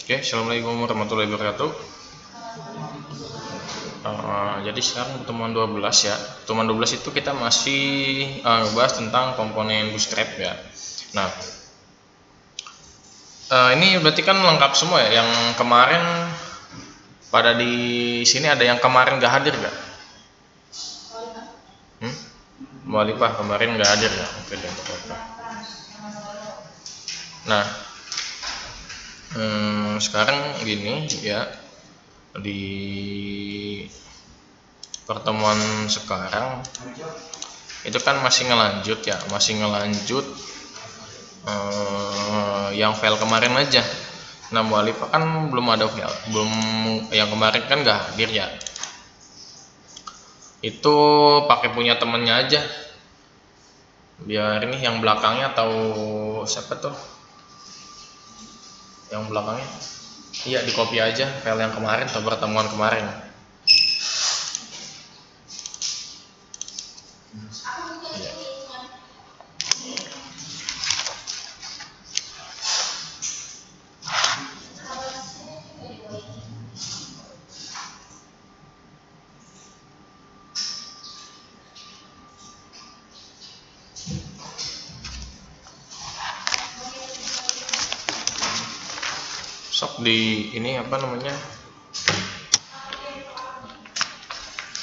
Oke, assalamualaikum warahmatullahi wabarakatuh. Jadi sekarang pertemuan 12 ya. Pertemuan 12 itu kita masih bahas tentang komponen bootstrap ya. Nah, ini berarti kan lengkap semua ya. Yang kemarin pada di sini ada yang kemarin nggak hadir nggak? Mbak Alifah kemarin nggak hadir ya. Oke deh, apa. Nah, sekarang gini ya, di pertemuan sekarang itu kan masih ngelanjut ya, yang file kemarin aja. Nah, Bu Alifah kan belum ada file, yang kemarin kan nggak hadir ya. Itu pakai punya temennya aja, biar ini yang belakangnya tahu siapa tuh yang belakangnya. Iya, di copy aja file yang kemarin atau pertemuan kemarin. Iya. Sok di ini apa namanya,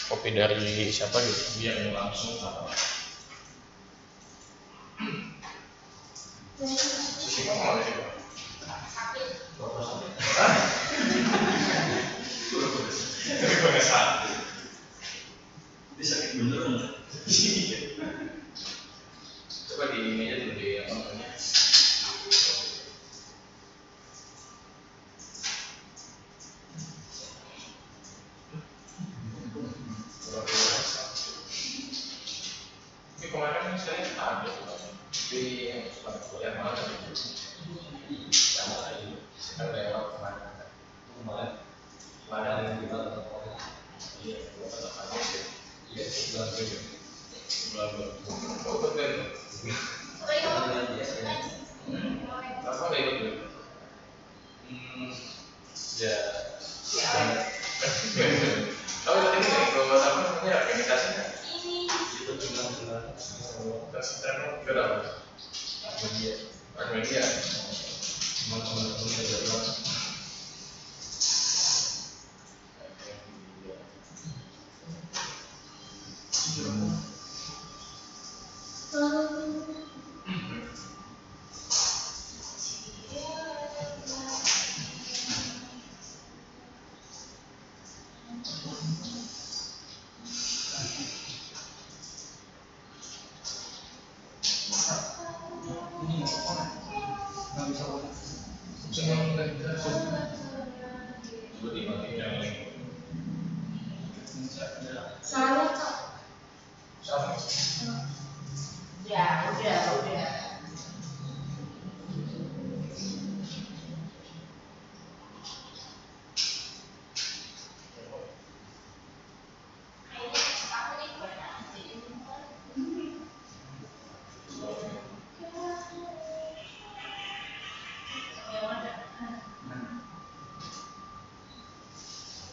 copy dari siapa gitu biar ini langsung coba di ini aja dulu di apa namanya. Ini kemarin saya ada di yang mana itu? Yang lewat kemarin. Kemarin kita iya, ada sih. Iya, sebelah itu. Sebelah itu. Oh, betul. Apa nggak ikut dulu? Ya. Oh, ini nih, kalau apa namanya organisasinya? Itu terus berapa? Media. Ya, udah.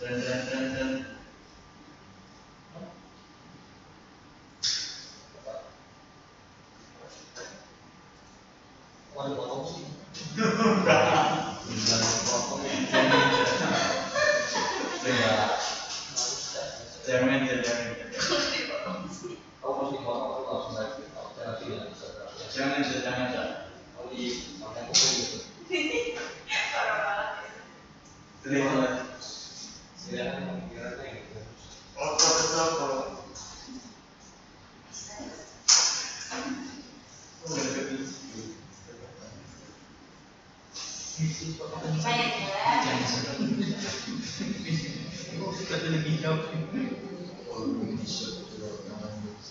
Dan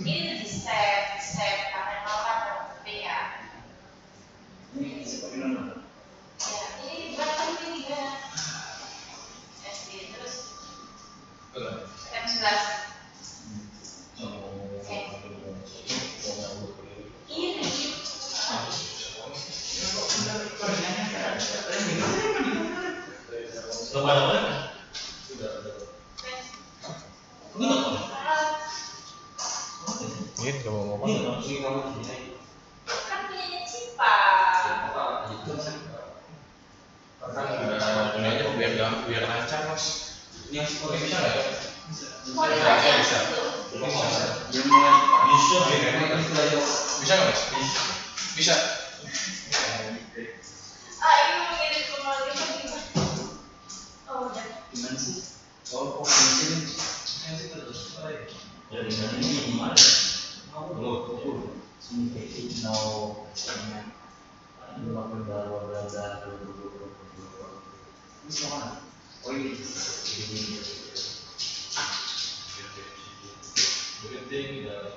Ini di step karena nolak B ya. ini seperti mana? Ya, ini berarti ini 3 SD terus step 11. Ini Coba ada mana? Sudah ada. Ini nggak boleh. Ini nggak mau ngomong. Ini nggak boleh kamu ini. Kan punyanya Cipa. Itu kan. Gunanya biar lancar mas. Ini yang sekolah Bisa nggak ya? Mau aja Bisa. itu. Bisa nggak mas? Bisa. Ah, ini mau ngirim ke rumah dia gimana? Oh, udah. Gimana sih? Oh, ini sih terus. Ya dengan ini gimana? Tunggu. Sini kayak no. Ini makin baru belajar dulu. Ini mana? Oh ini. Ini udah.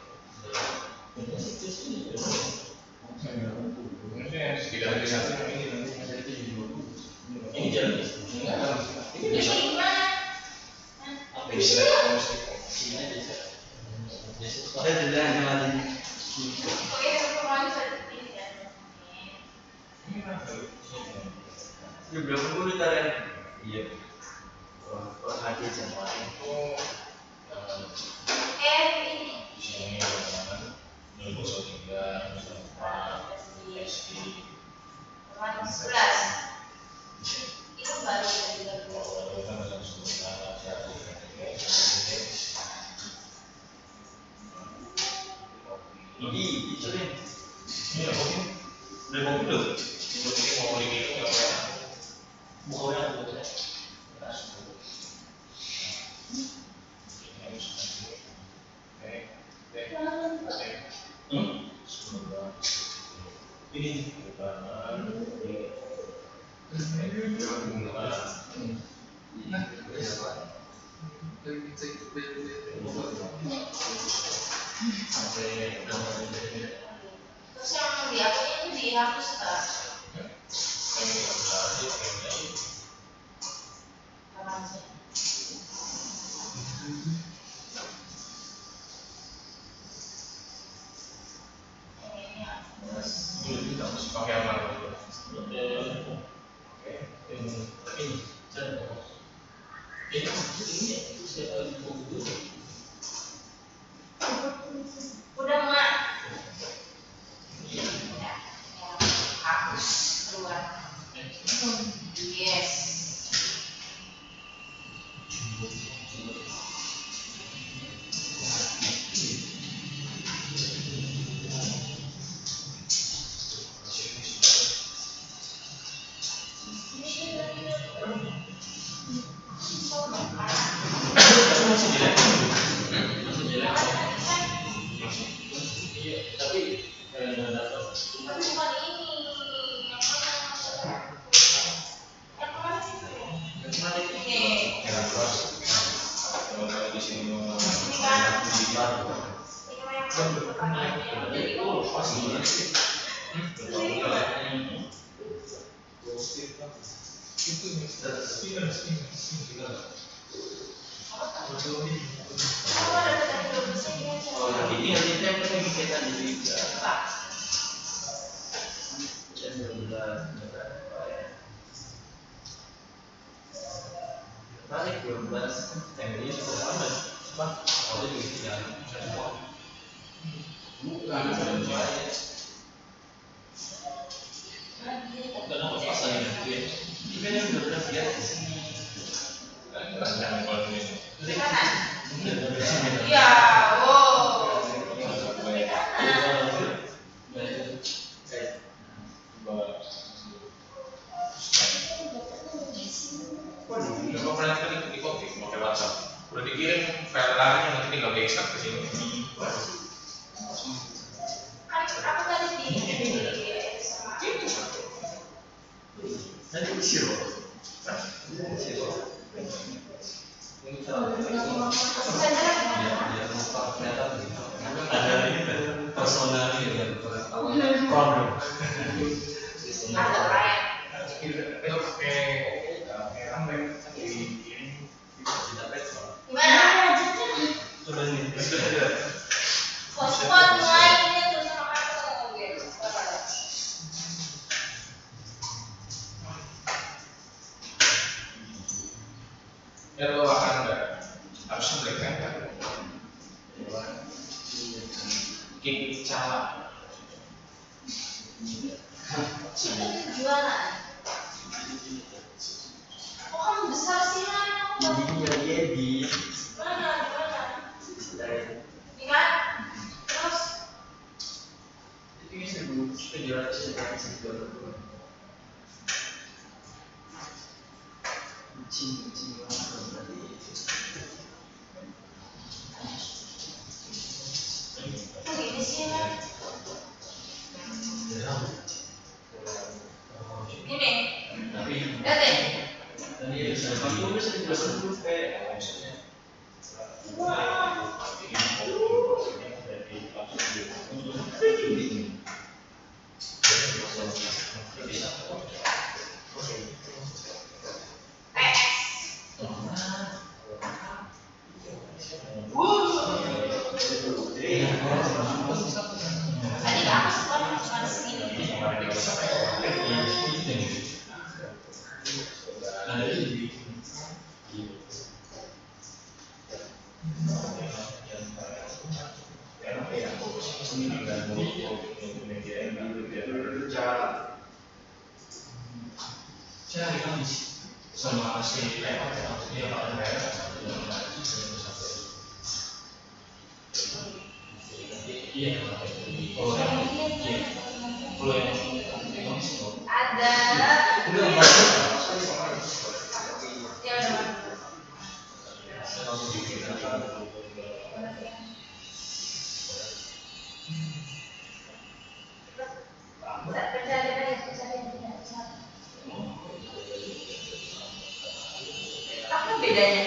Ini jalan. Ini gimana? Bisa. Saya tidak nyalain. Oh iya, rumahnya sudah dipilih ya. Ini berapa dulu tadi? Iya. Oh, hati sama. Ini. Sini kan 0,3 Rumah 11. Itu baru dari Ini sering. Ini apa sih? Dari mobil loh. Ini mau diminum nggak apa-apa. Mau yang apa? Ini. Terus yang diakunya itu dihapus Kak. Kapan sih? Ini hapus. Pakai apa? Udah Mak. Ya, hapus keluar. Yes. Tapi Tapi bukan ini. Yang kemarin itu. Ini. Di sini mau Ini kan. Ini yang jadi kamu ada dari 12 ini aja. ini nanti saya pengen kita jadi Pak. tarik 12 yang ini sudah ada pak kalau juga tidak kenapa pasang ini ini yang 12 ya Di kanan. Iya, wow. Di kanan. Coba pernah kali di copy pakai WhatsApp. Udah dikirim file lainnya nanti tinggal diekstrak ke sini. Kan aku tadi di sama Itu. saya isi loh ada ini personal yang problem ada lain. Itu pakai ramai dikirim. Gimana? coba ini Hotspot lainnya tuh sama kamu gitu. Dan lo akan harusnya black panther. Kick cala. Jualan. Kok kamu besar sih lah? Iya di Mana? Di mana? Terus? itu yang 1.700 kucing tadi. Kok gini sih lah? Gini. Tapi Lihat deh. tadi ya aku bisa dulu kayak Wah. Tadi aku sekolah cuma segini. sama si iya Ada. Ya udah. Apa bedanya?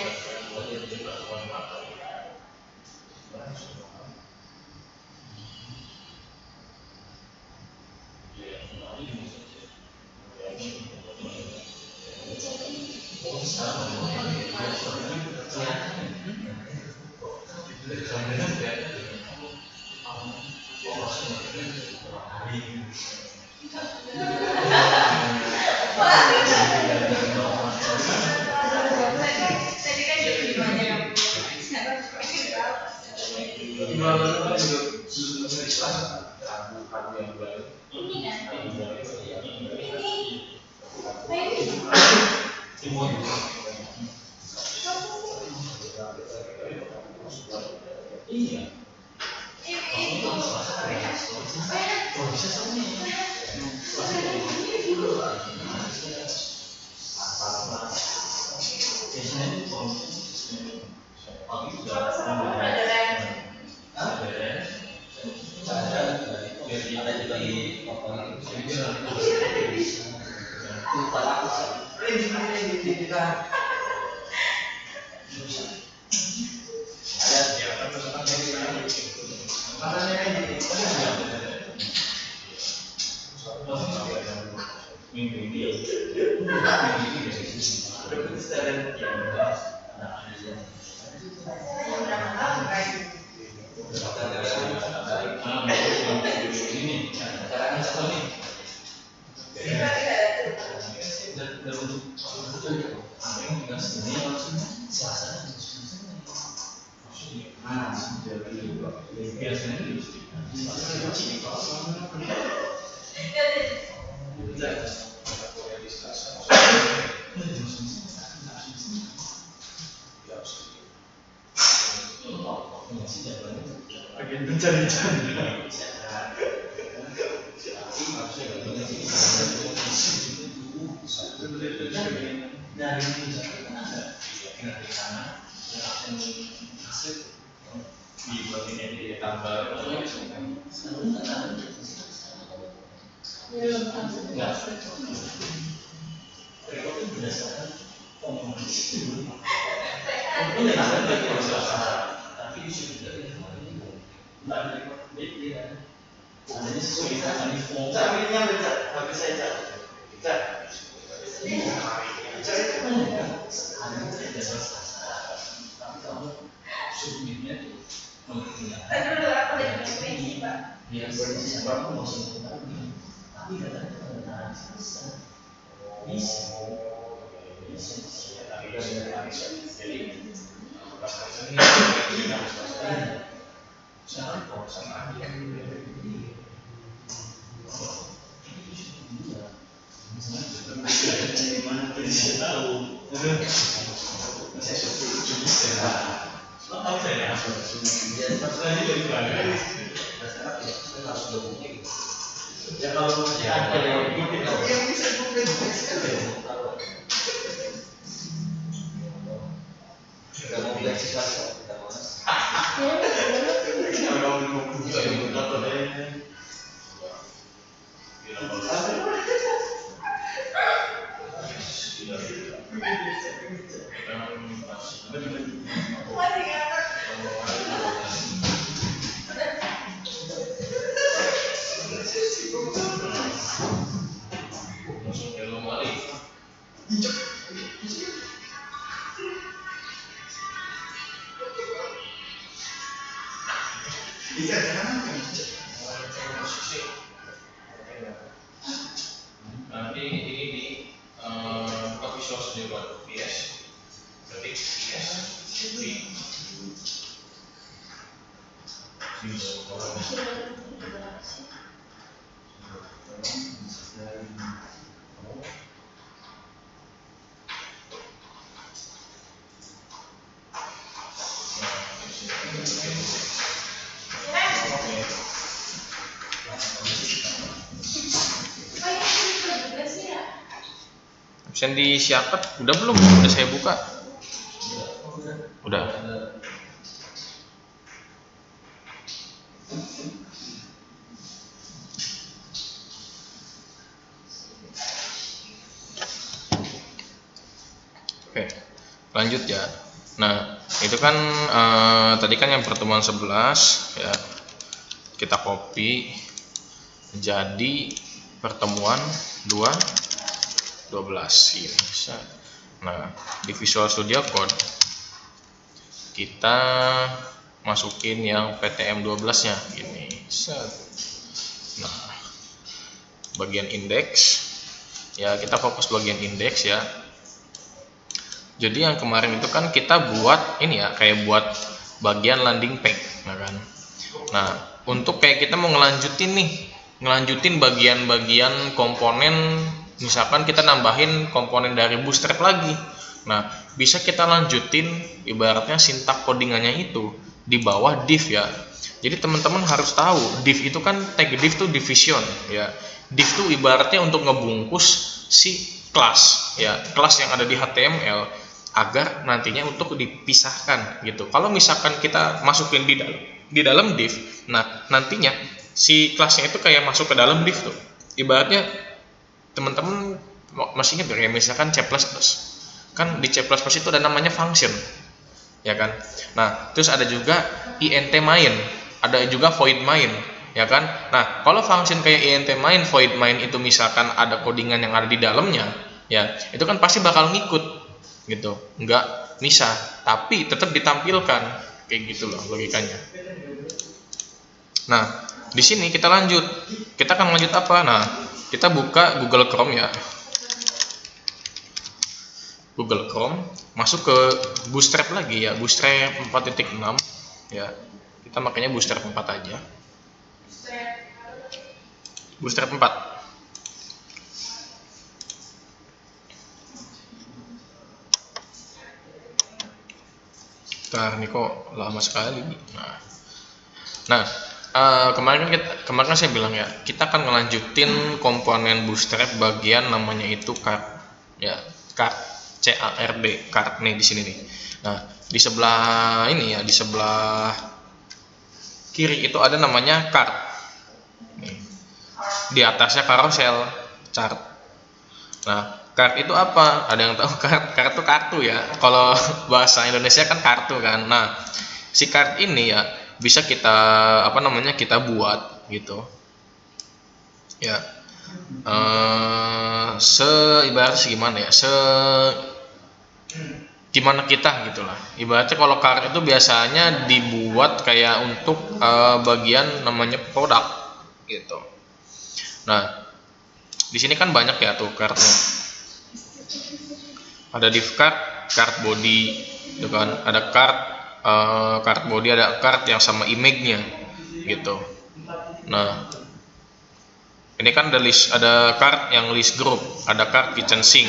Tadi kan jadi gimana? Ini kan? iya Ya kalau masih ada yang bisa kita mau belajar kita nanti ini di Visual Studio Code PS, ketik PS absen disiapkan udah belum? Udah saya buka. Udah. Oke, lanjut ya. Nah, itu kan tadi kan yang pertemuan 11 ya. Kita copy jadi pertemuan 12 ini. Nah, di Visual Studio Code kita masukin yang PTM 12-nya ini. Nah, bagian indeks ya, kita fokus bagian indeks ya. Jadi yang kemarin itu kan kita buat ini ya, kayak buat bagian landing page, nah kan. Nah, untuk kayak kita mau ngelanjutin bagian-bagian komponen, misalkan kita nambahin komponen dari Bootstrap lagi. Nah, bisa kita lanjutin ibaratnya sintak codingannya itu di bawah div ya. Jadi teman-teman harus tahu, div itu kan tag div itu division ya. Div itu ibaratnya untuk ngebungkus si kelas ya, kelas yang ada di HTML agar nantinya untuk dipisahkan gitu. Kalau misalkan kita masukin di dalam div, nah nantinya si kelasnya itu kayak masuk ke dalam div tuh. Ibaratnya teman-teman masih ingat kayak misalkan C++. Kan di C++ itu ada namanya function. Ya kan? Nah, terus ada juga int main, ada juga void main, ya kan? Nah, kalau function kayak int main, void main itu misalkan ada codingan yang ada di dalamnya, ya, itu kan pasti bakal ngikut gitu, nggak misah, tapi tetap ditampilkan kayak gitu loh logikanya. Nah, di sini kita lanjut. Kita akan lanjut apa? Nah, kita buka Google Chrome ya. Google Chrome, masuk ke Bootstrap lagi ya, Bootstrap 4.6 ya. Kita makanya Bootstrap 4 aja. Bootstrap 4. Nah, ini kok lama sekali. Nah, kemarin kan saya bilang ya, kita akan ngelanjutin komponen Bootstrap bagian namanya itu card ya, card CARD, card nih di sini nih. Nah, di sebelah ini ya, di sebelah kiri itu ada namanya card. Nih. Di atasnya carousel, chart. Nah, card itu apa? Ada yang tahu card? Card itu kartu ya. Kalau bahasa Indonesia kan kartu kan. Nah, si card ini ya bisa kita kita buat gitu. Ya. Ibaratnya gimana ya? Gimana kita gitulah. Ibaratnya kalau card itu biasanya dibuat kayak untuk bagian namanya produk gitu. Nah, di sini kan banyak ya tuh cardnya. Ada div card, card body, gitu kan. Ada card body, ada card yang sama image-nya, gitu. Nah, ini kan ada card yang list group, ada card kitchen sink,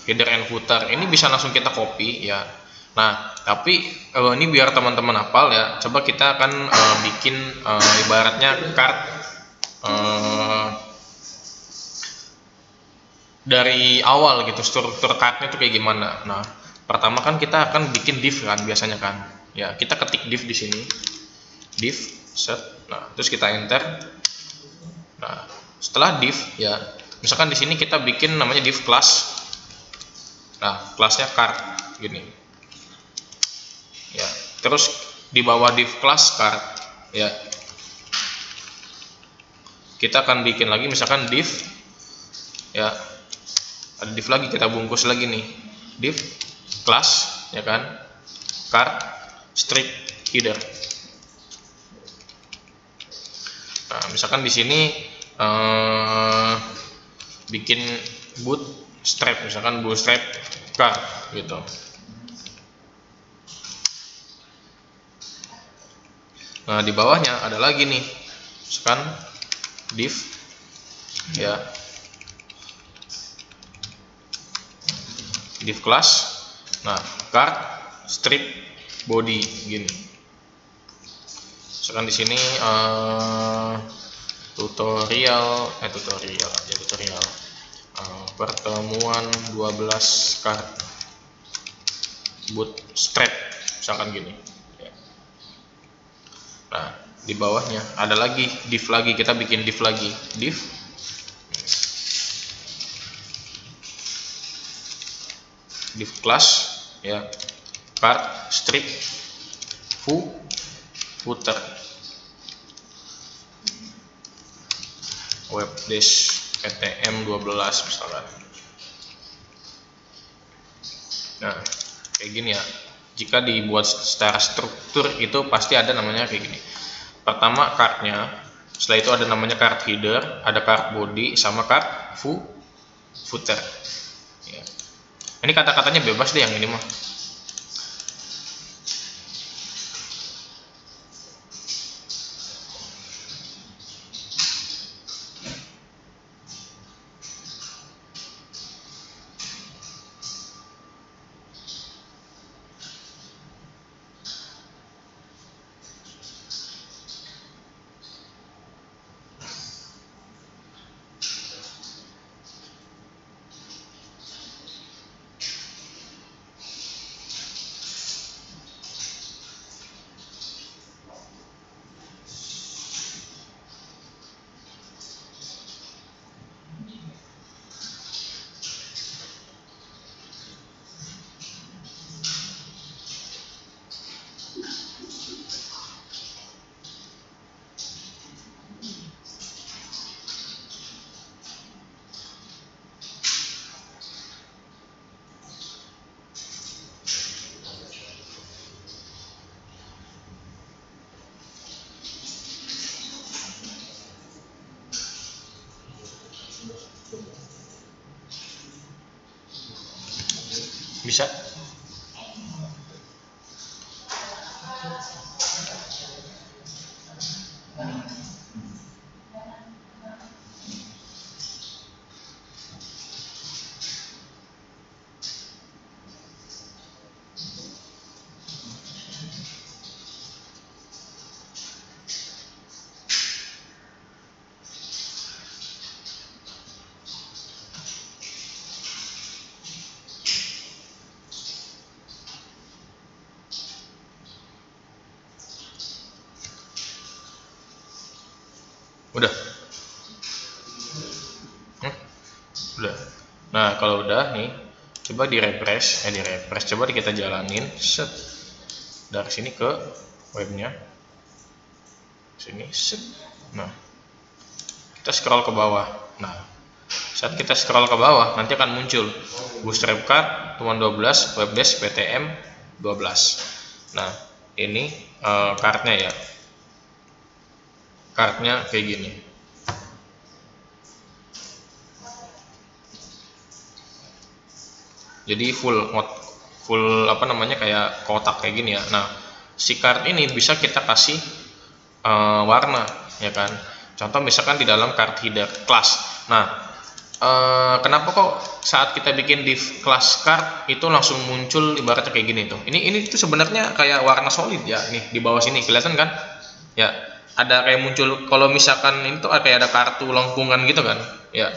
header and footer. Ini bisa langsung kita copy ya. Nah, tapi ini biar teman-teman hafal ya. Coba kita akan bikin ibaratnya card dari awal gitu, struktur cardnya tuh kayak gimana. Nah, pertama kan kita akan bikin div kan biasanya kan. Ya, kita ketik div di sini. Div set. Nah, terus kita enter. Nah, setelah div ya, misalkan di sini kita bikin namanya div class. Nah, kelasnya card gini. Ya, terus di bawah div class card ya. Kita akan bikin lagi misalkan div ya. Ada div lagi, kita bungkus lagi nih. Div class ya kan. Card strip header. Nah, misalkan di sini bikin bootstrap, misalkan bootstrap card gitu. Nah, di bawahnya ada lagi nih, misalkan div ya, div class. Nah, card strip body gini. Misalkan di sini tutorial pertemuan 12 card bootstrap misalkan gini ya. Nah, di bawahnya ada lagi div lagi, kita bikin div lagi, div class ya, card strip footer web dash PTM 12 misalkan. Nah, kayak gini ya. Jika dibuat secara struktur itu pasti ada namanya kayak gini. Pertama cardnya, setelah itu ada namanya card header, ada card body, sama card footer ya. Ini kata-katanya bebas deh yang ini mah. Bisa. Udah. Udah. Nah, kalau udah nih, coba di refresh, coba kita jalanin set dari sini ke webnya, sini set. Nah, kita scroll ke bawah. Nah, saat kita scroll ke bawah nanti akan muncul bootstrap card temuan 12 web dash PTM 12. Nah, ini cardnya ya, cardnya kayak gini. Jadi full apa namanya, kayak kotak kayak gini ya. Nah, si card ini bisa kita kasih warna ya kan. Contoh misalkan di dalam card header class. Nah, kenapa kok saat kita bikin div class card itu langsung muncul ibaratnya kayak gini tuh. Ini tuh sebenarnya kayak warna solid ya. Nih di bawah sini kelihatan kan? Ya, ada kayak muncul kalau misalkan itu kayak ada kartu lengkungan gitu kan. Ya.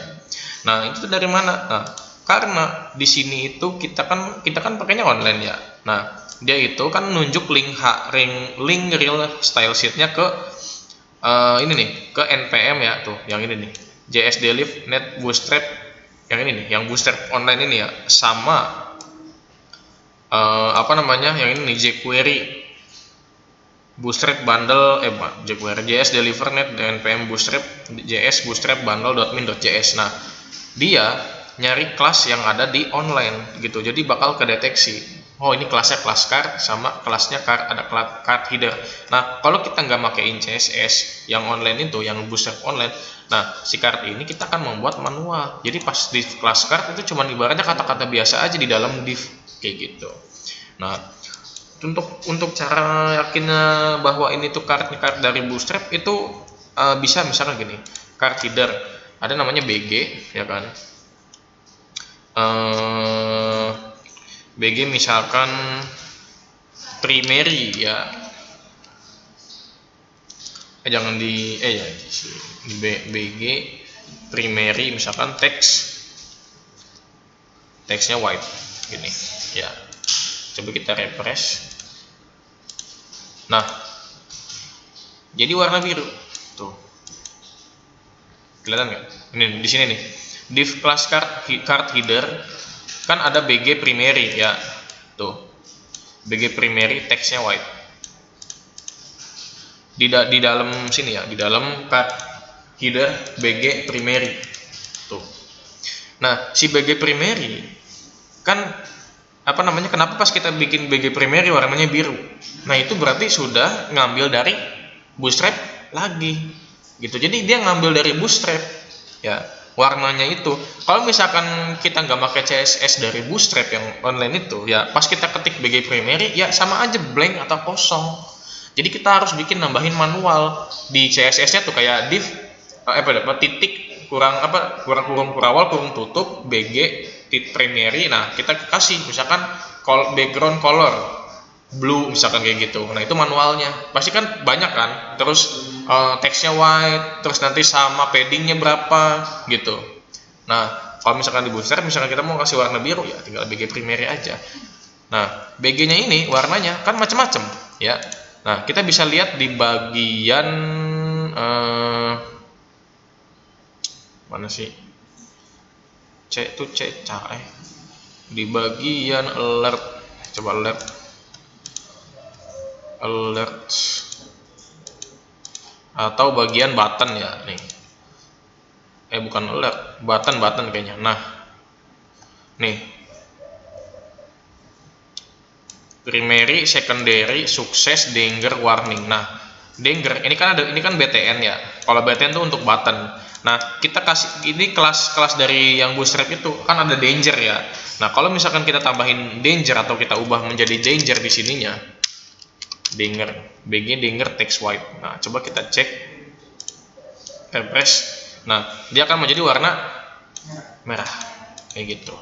Nah, itu tuh dari mana? Nah, karena di sini itu kita kan pakainya online ya. Nah, dia itu kan nunjuk link real style sheet-nya ke ini nih, ke npm ya tuh, yang ini nih. JSDelive net bootstrap yang ini nih, yang bootstrap online ini ya, sama apa namanya, yang ini nih, jQuery bootstrap bundle jQuery JS deliver net npm bootstrap js bootstrap bundle.min.js. Nah, dia nyari kelas yang ada di online gitu, jadi bakal kedeteksi, oh ini kelasnya kelas card sama kelasnya card, ada card header. Nah, kalau kita nggak makein CSS yang online itu, yang bootstrap online, nah si card ini kita akan membuat manual. Jadi pas di kelas card itu cuma ibaratnya kata-kata biasa aja di dalam div kayak gitu. Nah, untuk cara yakinnya bahwa ini tuh card dari bootstrap itu bisa misalkan gini, card header ada namanya BG ya kan, BG misalkan primary ya, jangan di ya di BG primary misalkan teksnya white gini ya. Coba kita refresh. Nah, jadi warna biru tuh, kelihatan nggak? Ini di sini nih, div class card header kan ada BG primary ya, tuh BG primary teksnya white. Di dalam sini ya, di dalam card header BG primary tuh. Nah, si BG primary kan apa namanya, kenapa pas kita bikin BG primary warnanya biru? Nah, itu berarti sudah ngambil dari bootstrap lagi gitu. Jadi dia ngambil dari bootstrap ya warnanya itu. Kalau misalkan kita nggak pakai CSS dari bootstrap yang online itu ya, pas kita ketik BG primary ya sama aja blank atau kosong. Jadi kita harus nambahin manual di CSS-nya tuh, kayak div titik kurang kurawal kurung tutup BG primary. Nah, kita kasih misalkan background color blue misalkan kayak gitu. Nah, itu manualnya pasti kan banyak kan, terus teksnya white, terus nanti sama paddingnya berapa gitu. Nah, kalau misalkan di bootstrap misalkan kita mau kasih warna biru ya tinggal BG primary aja. Nah, BG nya ini warnanya kan macam-macam ya. Nah, kita bisa lihat di bagian mana sih, di bagian alert, coba alert atau bagian button ya nih, bukan alert, button kayaknya. Nah, nih primary, secondary, sukses, danger, warning. Nah, danger ini kan BTN ya, kalau BTN itu untuk button. Nah, kita kasih ini kelas dari yang bootstrap itu kan ada danger ya. Nah, kalau misalkan kita tambahin danger atau kita ubah menjadi danger di sininya, danger BG danger text white. Nah, coba kita cek refresh. Nah, dia akan menjadi warna merah kayak gitu.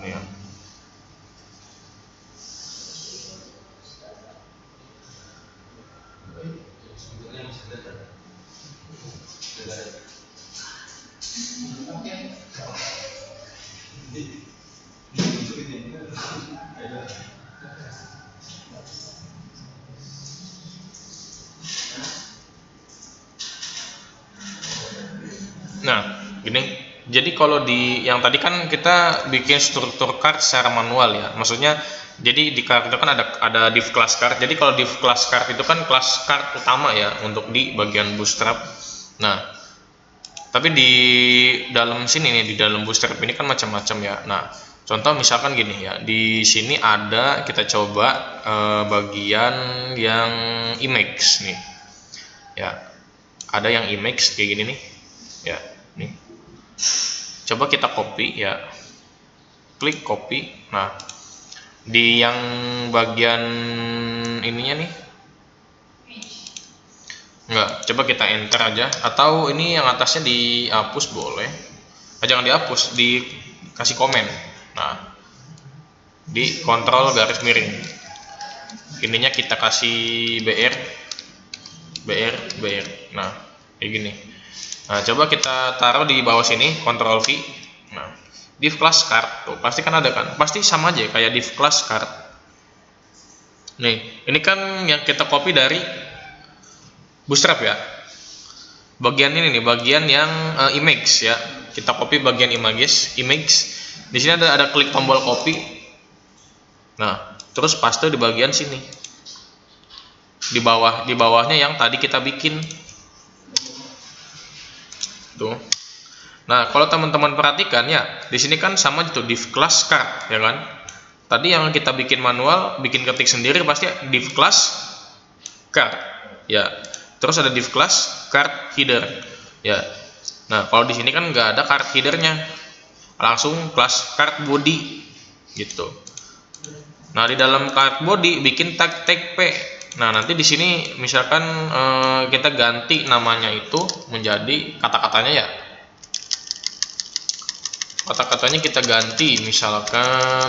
ya. Nah, gini. Jadi kalau di yang tadi kan kita bikin struktur card secara manual ya. Maksudnya jadi di card itu kan ada div class card. Jadi kalau div class card itu kan class card utama ya untuk di bagian bootstrap. Nah, tapi di dalam sini nih, di dalam bootstrap ini kan macam-macam ya. Nah, contoh misalkan gini ya. Di sini ada, kita coba bagian yang image nih. Ya. Ada yang image kayak gini nih. Ya, nih. Coba kita copy ya, klik copy. Nah, di yang bagian ininya nih enggak, coba kita enter aja, atau ini yang atasnya dihapus boleh. Jangan dihapus, dikasih komen. Nah, di kontrol garis miring ininya kita kasih BR. Nah, kayak gini. Nah, coba kita taruh di bawah sini, Ctrl V. Nah, div class card tuh pasti kan ada kan, pasti sama aja kayak div class card. Nih, ini kan yang kita copy dari bootstrap ya. Bagian ini nih, bagian yang image ya. Kita copy bagian image. Di sini ada klik tombol copy. Nah, terus paste di bagian sini. Di bawahnya yang tadi kita bikin. Tuh. Nah, kalau teman-teman perhatikan ya, di sini kan sama itu div class card ya kan. Tadi yang kita bikin manual, bikin ketik sendiri pasti div class card ya. Terus ada div class card header ya. Nah, kalau di sini kan nggak ada card headernya, langsung class card body gitu. Nah, di dalam card body bikin tag P. Nah, nanti di sini misalkan kita ganti namanya itu menjadi kata-katanya ya. Kata-katanya kita ganti misalkan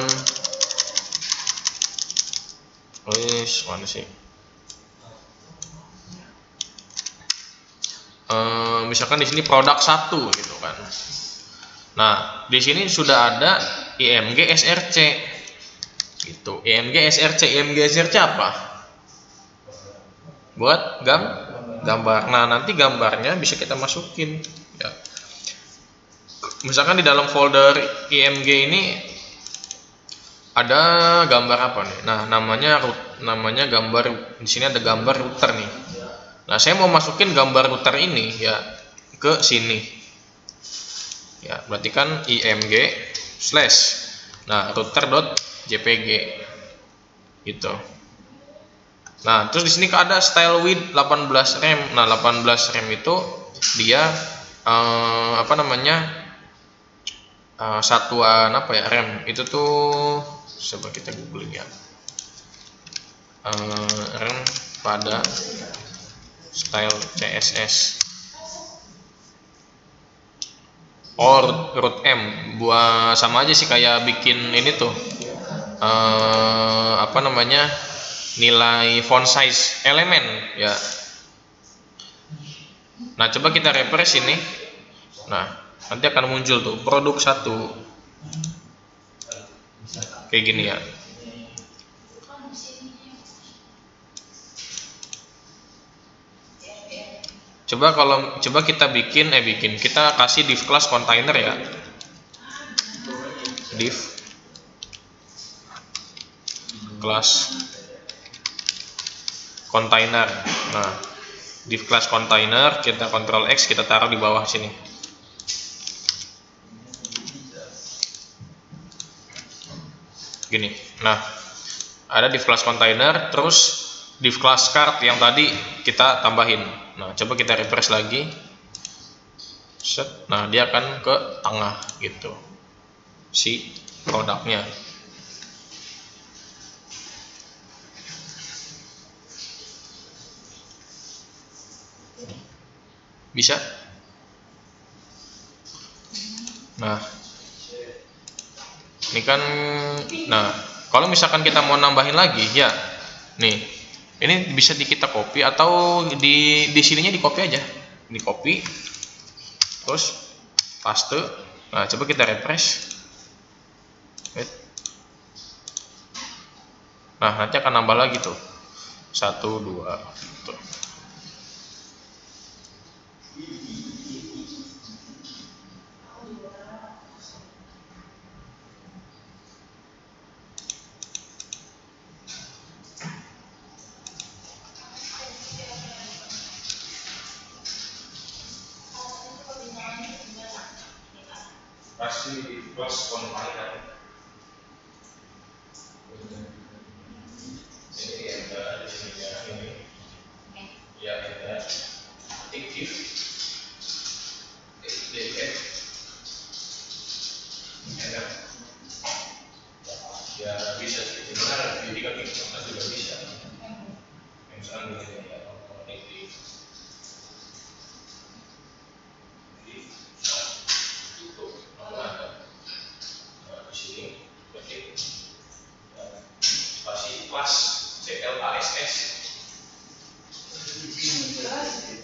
mana sih? Misalkan di sini produk 1 gitu kan. Nah, di sini sudah ada IMG SRC gitu. IMG SRC apa? Buat gambar. Nah, nanti gambarnya bisa kita masukin ya. Misalkan di dalam folder IMG ini ada gambar apa nih? Nah, namanya gambar. Di sini ada gambar router nih. Nah, saya mau masukin gambar router ini ya ke sini. Ya, berarti kan IMG slash. Nah, router.jpg gitu. Nah, terus di sini ada style width 18 rem. Nah, 18 rem itu dia satuan apa ya, rem itu tuh, coba kita googling ya. Rem pada style CSS root M, buat sama aja sih kayak bikin ini tuh nilai font size elemen ya. Nah, coba kita refresh ini. Nah, nanti akan muncul tuh produk 1 kayak gini ya. Coba kita kita kasih div class container ya. Div class container. Nah, div class container kita Ctrl X, kita taruh di bawah sini. Gini. Nah, ada div class container, terus div class card yang tadi kita tambahin. Nah, coba kita refresh lagi. Set. Nah, dia akan ke tengah gitu si produknya. Bisa? Ini kan, nah kalau misalkan kita mau nambahin lagi ya, nih ini bisa kita copy atau di sininya di copy aja, di copy, terus paste. Nah coba kita refresh. Nah nanti akan nambah lagi tuh 1, 2 gitu. Pasti plus konflik. Ini ada di sini ya, ini ya ada aktif deket ya bisa sih sebenarnya jadi kan juga bisa misalnya begini ya aktif itu apa ada di sini ketik spasi plus CLASS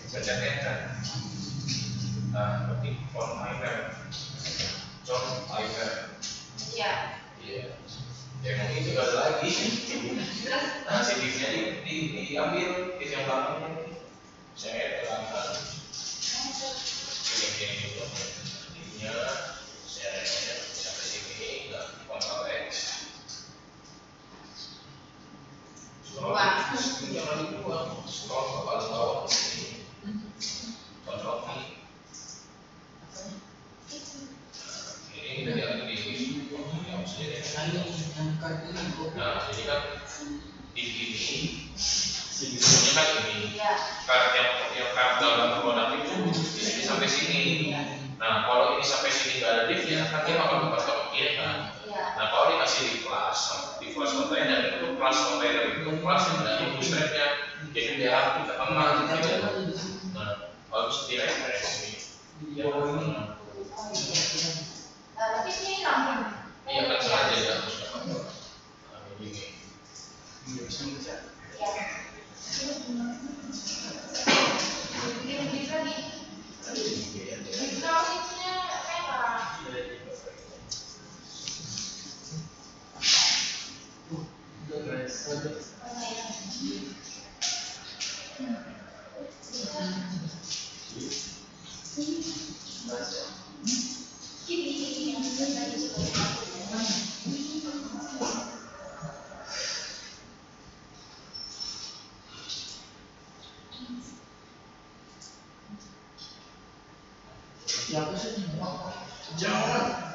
pencet enter. Nah ketik font iPad John iPad Iya. iya yang itu ada lagi nah si disknya diambil disk yang belakangnya saya terangkan ini juga disknya saya sampai sini dan Ctrl X jangan dibuang scroll ke paling bawah sini Ctrl V ini dari lagi di yang sini nah jadi kan di sini sebetulnya kan ini karet yang karet dalam produk itu di sini sampai sini. Nah kalau ini sampai sini nggak ada divnya kan dia bakal buka ke kiri kan. Nah kalau dikasih di flash container itu flash container itu flash yang dari bootstrapnya jadi biar aktif aman gitu. Nah kalau bisa di refresh ini dia akan Tapi sini langsung. iya kan sengaja ya harus dapat. Nah ini jangan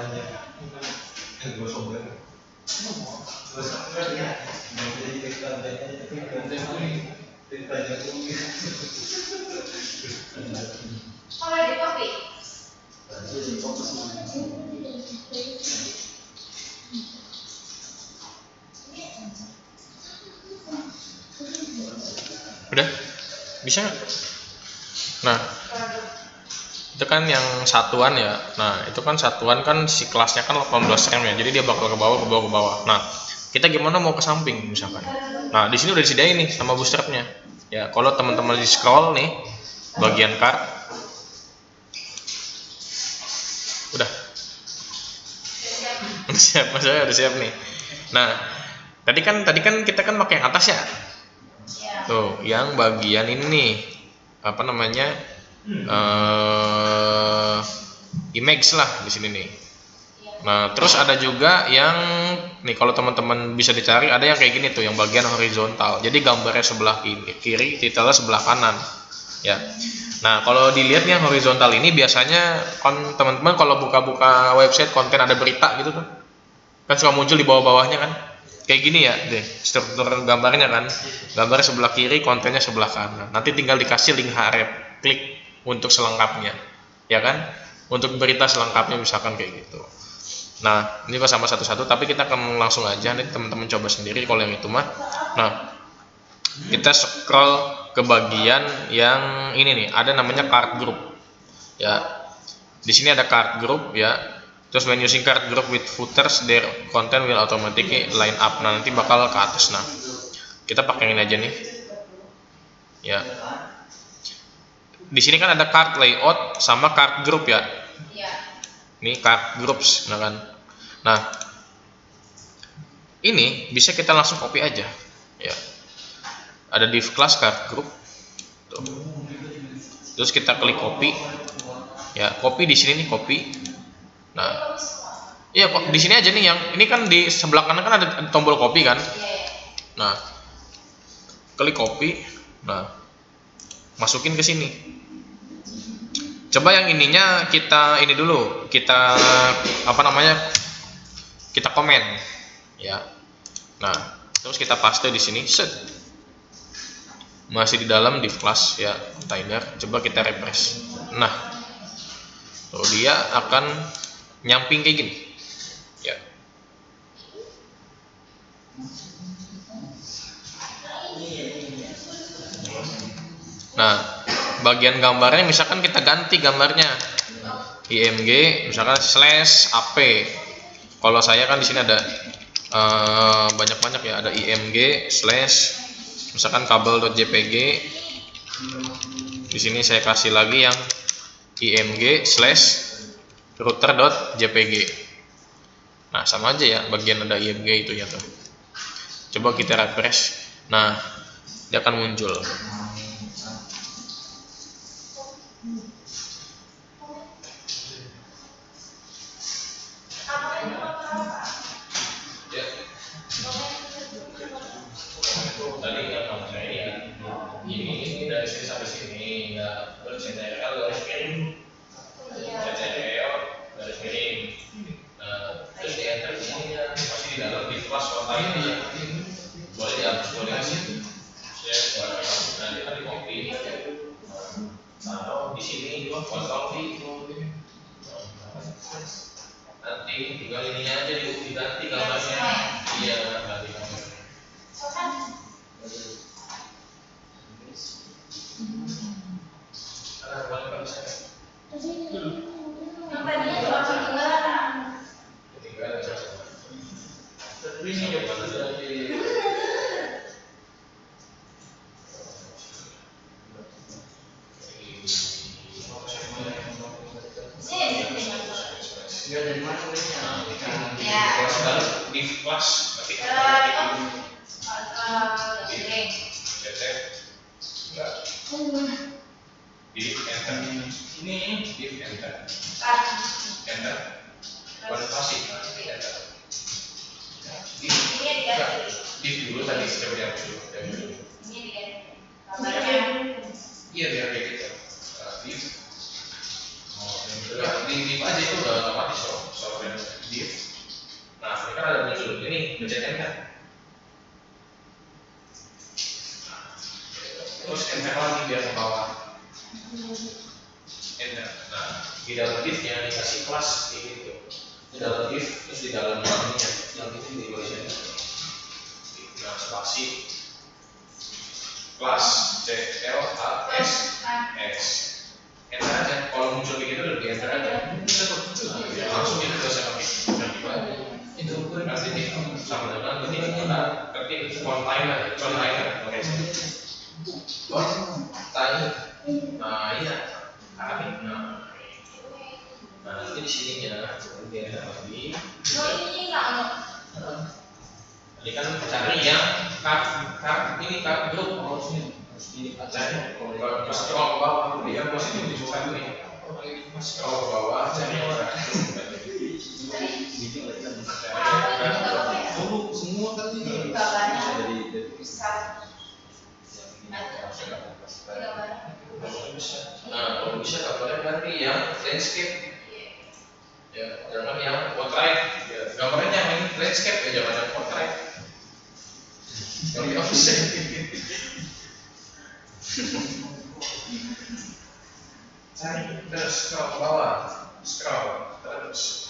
Kalau di kopi, Udah? Bisa nggak? Nah, itu kan yang satuan ya. Nah, itu kan satuan kan si kelasnya kan 18 rem ya. Jadi dia bakal ke bawah, ke bawah, ke bawah. Nah, kita gimana mau ke samping misalkan. Nah, di sini udah disediain nih sama bootstrapnya. Ya, kalau teman-teman di scroll nih bagian card. Udah. Udah siap, maksudnya udah siap nih. Nah, tadi kan kita kan pakai yang atas ya. Tuh, yang bagian ini nih, apa namanya, image lah di sini nih. Nah, terus ada juga yang nih kalau teman-teman bisa dicari ada yang kayak gini tuh, yang bagian horizontal. Jadi gambarnya sebelah kiri, titelnya sebelah kanan. Ya. Nah, kalau dilihat yang horizontal ini biasanya kan teman-teman kalau buka-buka website konten ada berita gitu tuh, kan suka muncul di bawah-bawahnya kan. Kayak gini ya deh struktur gambarnya kan, gambarnya sebelah kiri, kontennya sebelah kanan. Nanti tinggal dikasih link href, klik untuk selengkapnya, ya kan, untuk berita selengkapnya misalkan kayak gitu. Nah, ini pas sama satu-satu, tapi kita akan langsung aja nanti teman-teman coba sendiri kalau yang itu mah. Nah, kita scroll ke bagian yang ini nih, ada namanya card group ya. Di sini ada card group ya. Terus when using card group with footers, their content will automatically line up. Nah, nanti bakal ke atas. Nah, kita pakai ini aja nih. Ya. Di sini kan ada card layout sama card group ya. Ini card groups, nah kan. Nah, ini bisa kita langsung copy aja. Ya. Ada div class card group. Tuh. Terus kita klik copy. Ya, copy di sini nih, copy. Nah, iya kok di sini aja nih, yang ini kan di sebelah kanan kan ada tombol copy kan. Nah, klik copy. Nah, masukin ke sini. Coba yang ininya kita ini dulu, kita apa namanya? Kita komen, ya. Nah, terus kita paste di sini. Set. Masih di dalam div class ya, container. Coba kita refresh. Nah, tuh dia akan nyamping kayak gini ya. Nah, bagian gambarnya misalkan kita ganti gambarnya img misalkan /ap. Kalau saya kan di sini ada banyak-banyak ya, ada img / misalkan kabel.jpg. Di sini saya kasih lagi yang img / router.jpg. Nah, sama aja ya, bagian ada img itu ya tuh. Coba kita refresh. Nah, dia akan muncul. Tadi yang kamu saya ini dari sini sampai sini nggak CTRL garis miring, CTRL garis miring. Terus di enter ini ya masih di dalam di kelas kota ini boleh dihapus, boleh sih. Nanti kan di copy, taruh di sini kontrol V. Nanti tinggal ininya aja diganti gambarnya. Iya, ganti gambarnya. Di kelas nanti di enter ini di enter konsentrasi enter di dulu tadi coba dihapus dulu. Iya biar kayak gitu. Di aja itu udah otomatis software. pencet enter. Terus enter lagi biar ke bawah. Enter. Nah, di dalam div-nya dikasih kelas kayak gitu. Di dalam div, terus di dalam namanya yang itu di tulisannya. Nah, spasi kelas C L A S X. Enter aja. Kalau muncul begitu lebih enter aja. Nah, langsung itu bisa pakai. Itu nanti di sama dengan ini kita ketik container. Nah iya, nah nanti di sininya kemudian lagi. Tadi kan cari yang card grup. Cari kalau scroll ke bawah, dia masih dibuka nih. Scroll ke bawah, cari yang semua tadi nah, kalau bisa gambarnya ganti yang landscape ya, jangan yang portrait ya, gambarnya yang landscape ya, jangan yang portrait yang offset. Cari terus scroll ke bawah, scroll terus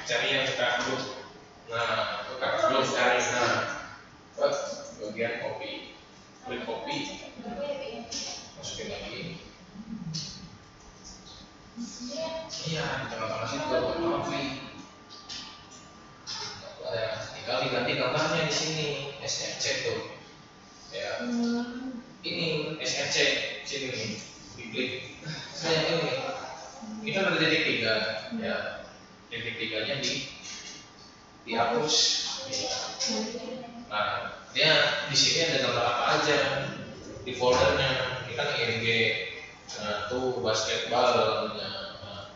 cari yang buka grup. Nah, buka grup cari. Nah, bagian copy, klik copy, masukin lagi. Iya, di tengah-tengah situ copy. Tinggal diganti gambarnya di sini SRC tuh. Ya. Ini SRC sini nih, diklik. Saya ini. Ini kan ada titik 3 ya. Titik 3-nya dihapus. Nah, dia di sini ada gambar apa aja di foldernya. Ini kan IMG. Nah, tuh basketball. Nah,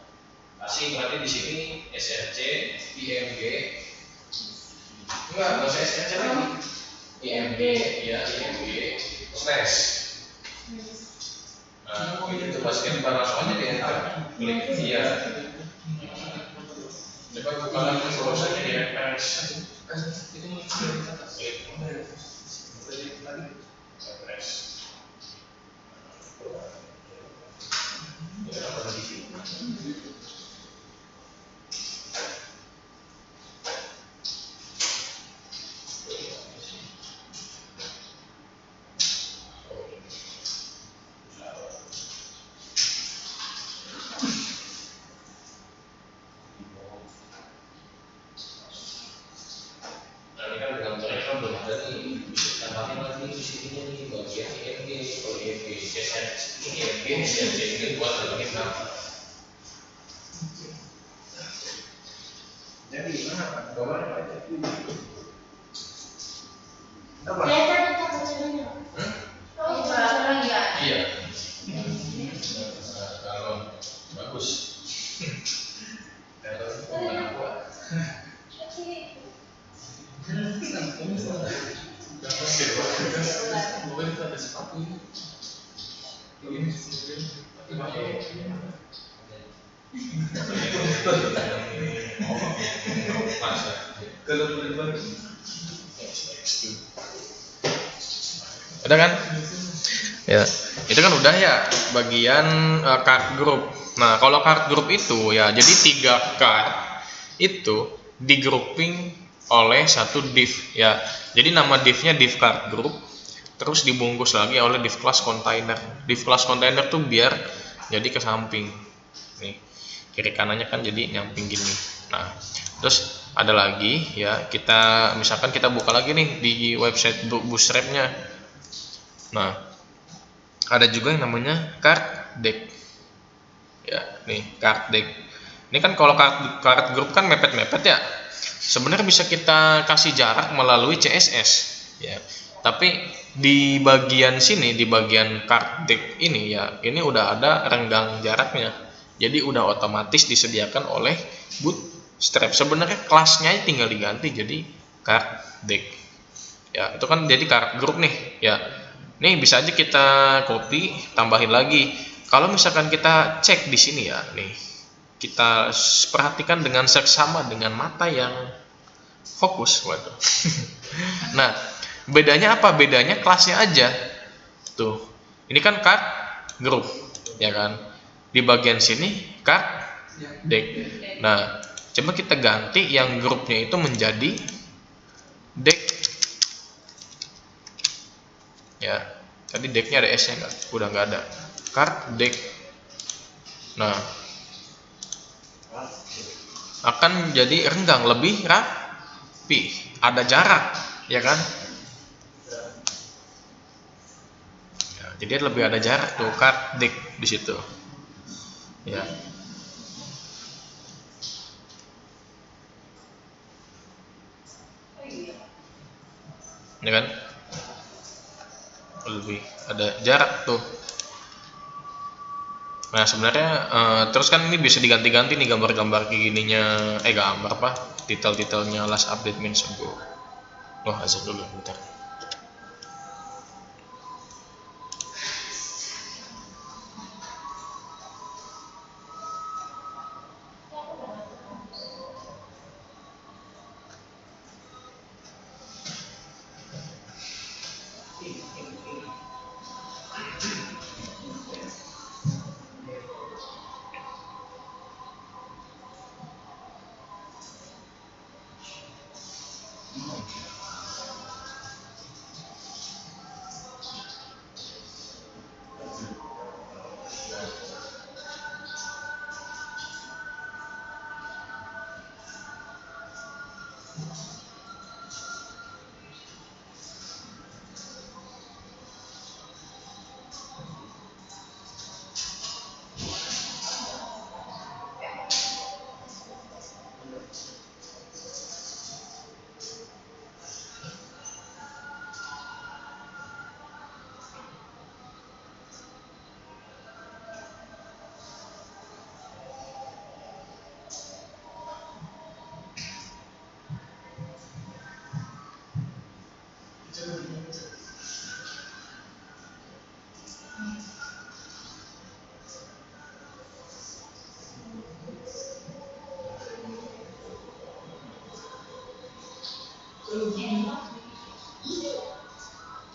kasih berarti di sini SRC, IMG. Enggak usah SRC lagi. IMG, ya IMG slash. Nah, itu basketball langsung aja di enter. Klik iya. Coba buka lagi browsernya di refresh. Itu muncul di atas. Refresh. Ya, apa lagi sih? Ini buat lagi kenapa? Jadi mana Pak? Gambarnya Pak? Apa? Iya. Kalau bagus. Kalau mana kuat? Bukan itu ada sepatu ini. Ini udah kan? Ya, itu kan udah ya bagian card group. Nah, kalau card group itu ya jadi 3 card itu di grouping oleh satu div ya. Jadi nama divnya div card group. Terus dibungkus lagi oleh div class container. Div class container tuh biar jadi ke samping. Nih, kiri kanannya kan jadi nyamping gini. Nah, terus ada lagi ya, kita misalkan kita buka lagi nih di website Bootstrap-nya. Nah, ada juga yang namanya card deck. Ya, nih card deck. Ini kan kalau card group kan mepet-mepet ya. Sebenarnya bisa kita kasih jarak melalui CSS ya. Tapi di bagian sini, di bagian card deck ini ya, ini udah ada renggang jaraknya. Jadi udah otomatis disediakan oleh Bootstrap. Sebenarnya kelasnya tinggal diganti jadi card deck. Ya, itu kan jadi card grup nih, ya. Nih bisa aja kita copy, tambahin lagi. Kalau misalkan kita cek di sini ya, nih. Kita perhatikan dengan seksama dengan mata yang fokus, waduh. Nah, bedanya apa? Bedanya kelasnya aja. Tuh. Ini kan card grup, ya kan? Di bagian sini card deck. Nah, coba kita ganti yang grupnya itu menjadi deck. Ya, tadi decknya ada S-nya nggak? Udah nggak ada. Card deck. Nah, akan jadi renggang, lebih rapi, ada jarak, ya kan? Ya, jadi lebih ada jarak tuh card deck di situ. Ya. Ya kan? Lebih ada jarak tuh. Nah sebenarnya terus kan ini bisa diganti-ganti nih gambar-gambar kayak gininya, gambar apa, detail-detailnya last update means ago. Loh, azan dulu bentar.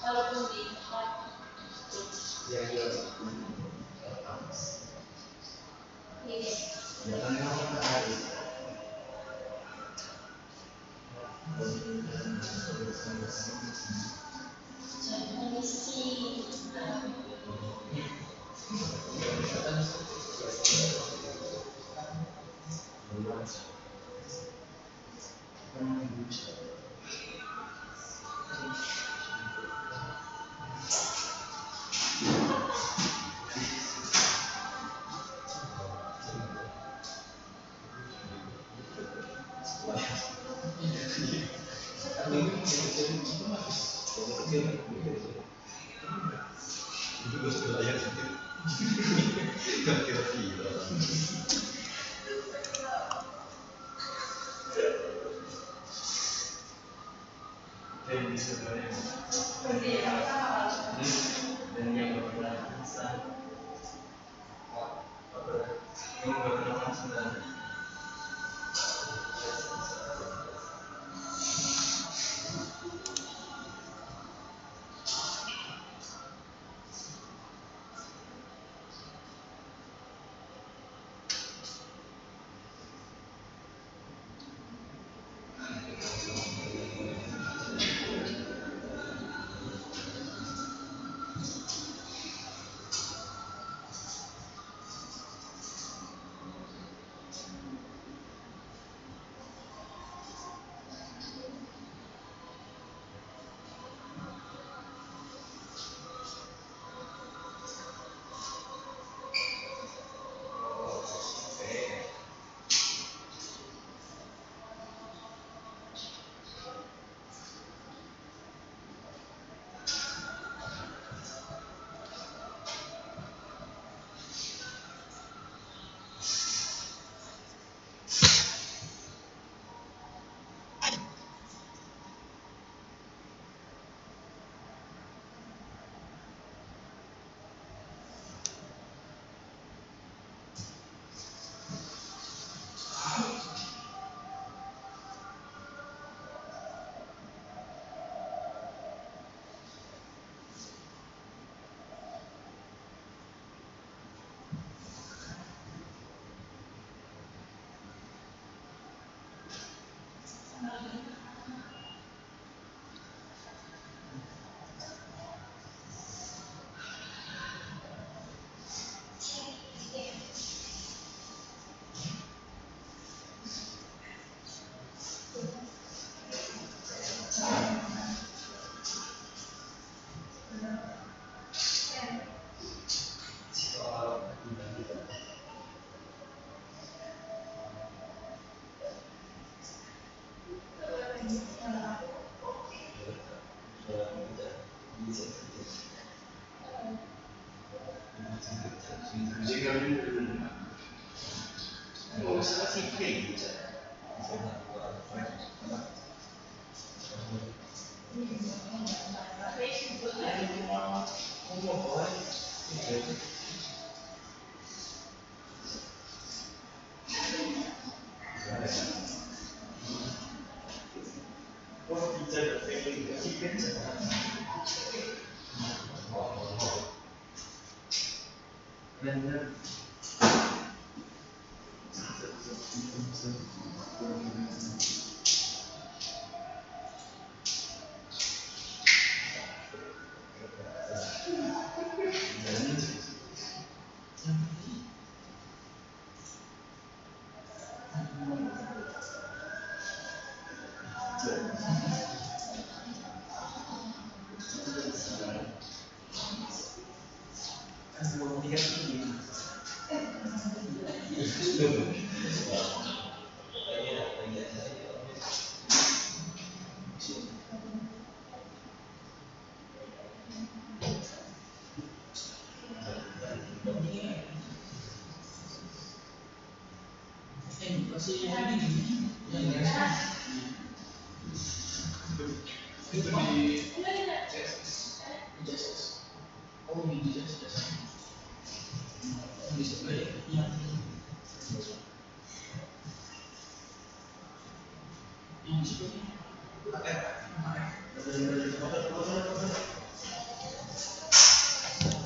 Walaupun di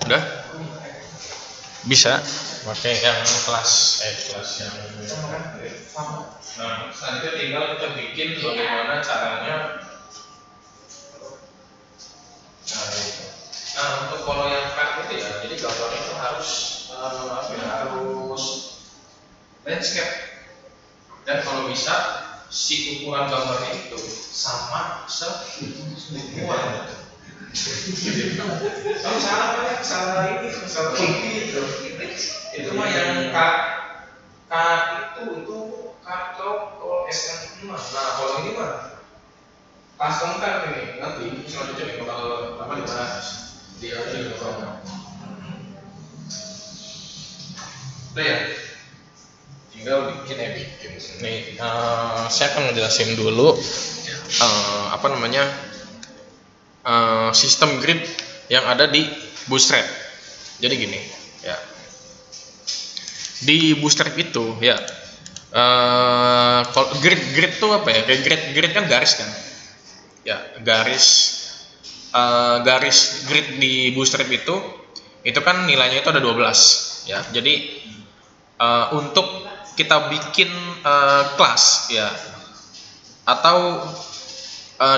Udah bisa pakai yang kelas yang nah selanjutnya tinggal kita bikin bagaimana caranya. Nah untuk kalau yang card itu ya, jadi gambarnya itu harus harus landscape, dan kalau bisa si ukuran gambarnya itu sama seumuran. Kalau salah ini itu mah yang K itu kalau SN5. Nah kalau ini mah custom card ini nanti selanjutnya nih bakal dibahas dia juga. Udah ya, tinggal bikin nih. Saya akan ngejelasin dulu sistem grid yang ada di Bootstrap. Jadi gini ya, di Bootstrap itu ya kalau grid itu apa ya, kayak grid kan garis kan ya, garis grid di Bootstrap itu kan nilainya itu ada 12 ya. Jadi untuk kita bikin kelas ya, atau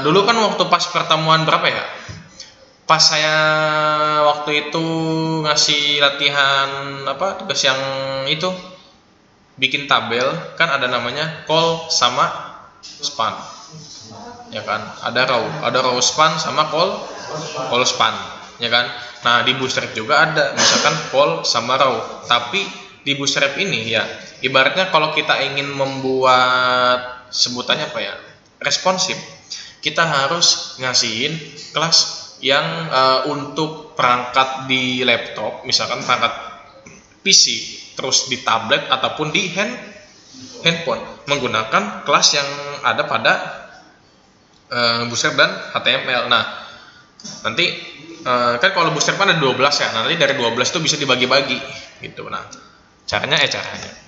dulu kan waktu pas pertemuan berapa ya, pas saya waktu itu ngasih latihan tugas yang itu bikin tabel, kan ada namanya call sama span ya kan, ada row span sama call span ya kan. Nah di Bootstrap juga ada misalkan call sama row, tapi di Bootstrap ini ya ibaratnya kalau kita ingin membuat sebutannya apa ya, responsif, kita harus ngasihin kelas yang untuk perangkat di laptop, misalkan perangkat PC, terus di tablet ataupun di handphone menggunakan kelas yang ada pada Bootstrap dan HTML. Nah nanti kan kalau Bootstrap kan ada 12 ya, nanti dari 12 itu bisa dibagi-bagi gitu. Nah caranya.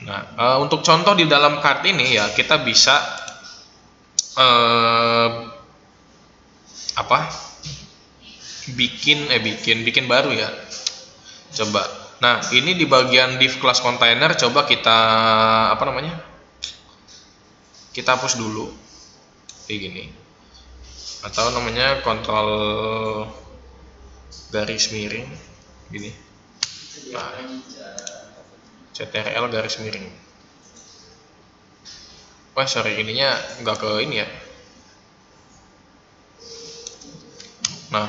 Nah untuk contoh di dalam card ini ya, kita bisa bikin baru ya, coba. Nah ini di bagian div class container, coba kita kita hapus dulu kayak gini, atau namanya kontrol garis miring gini. Nah, CTRL garis miring. Wah sorry, ininya nggak ke ini ya. Nah,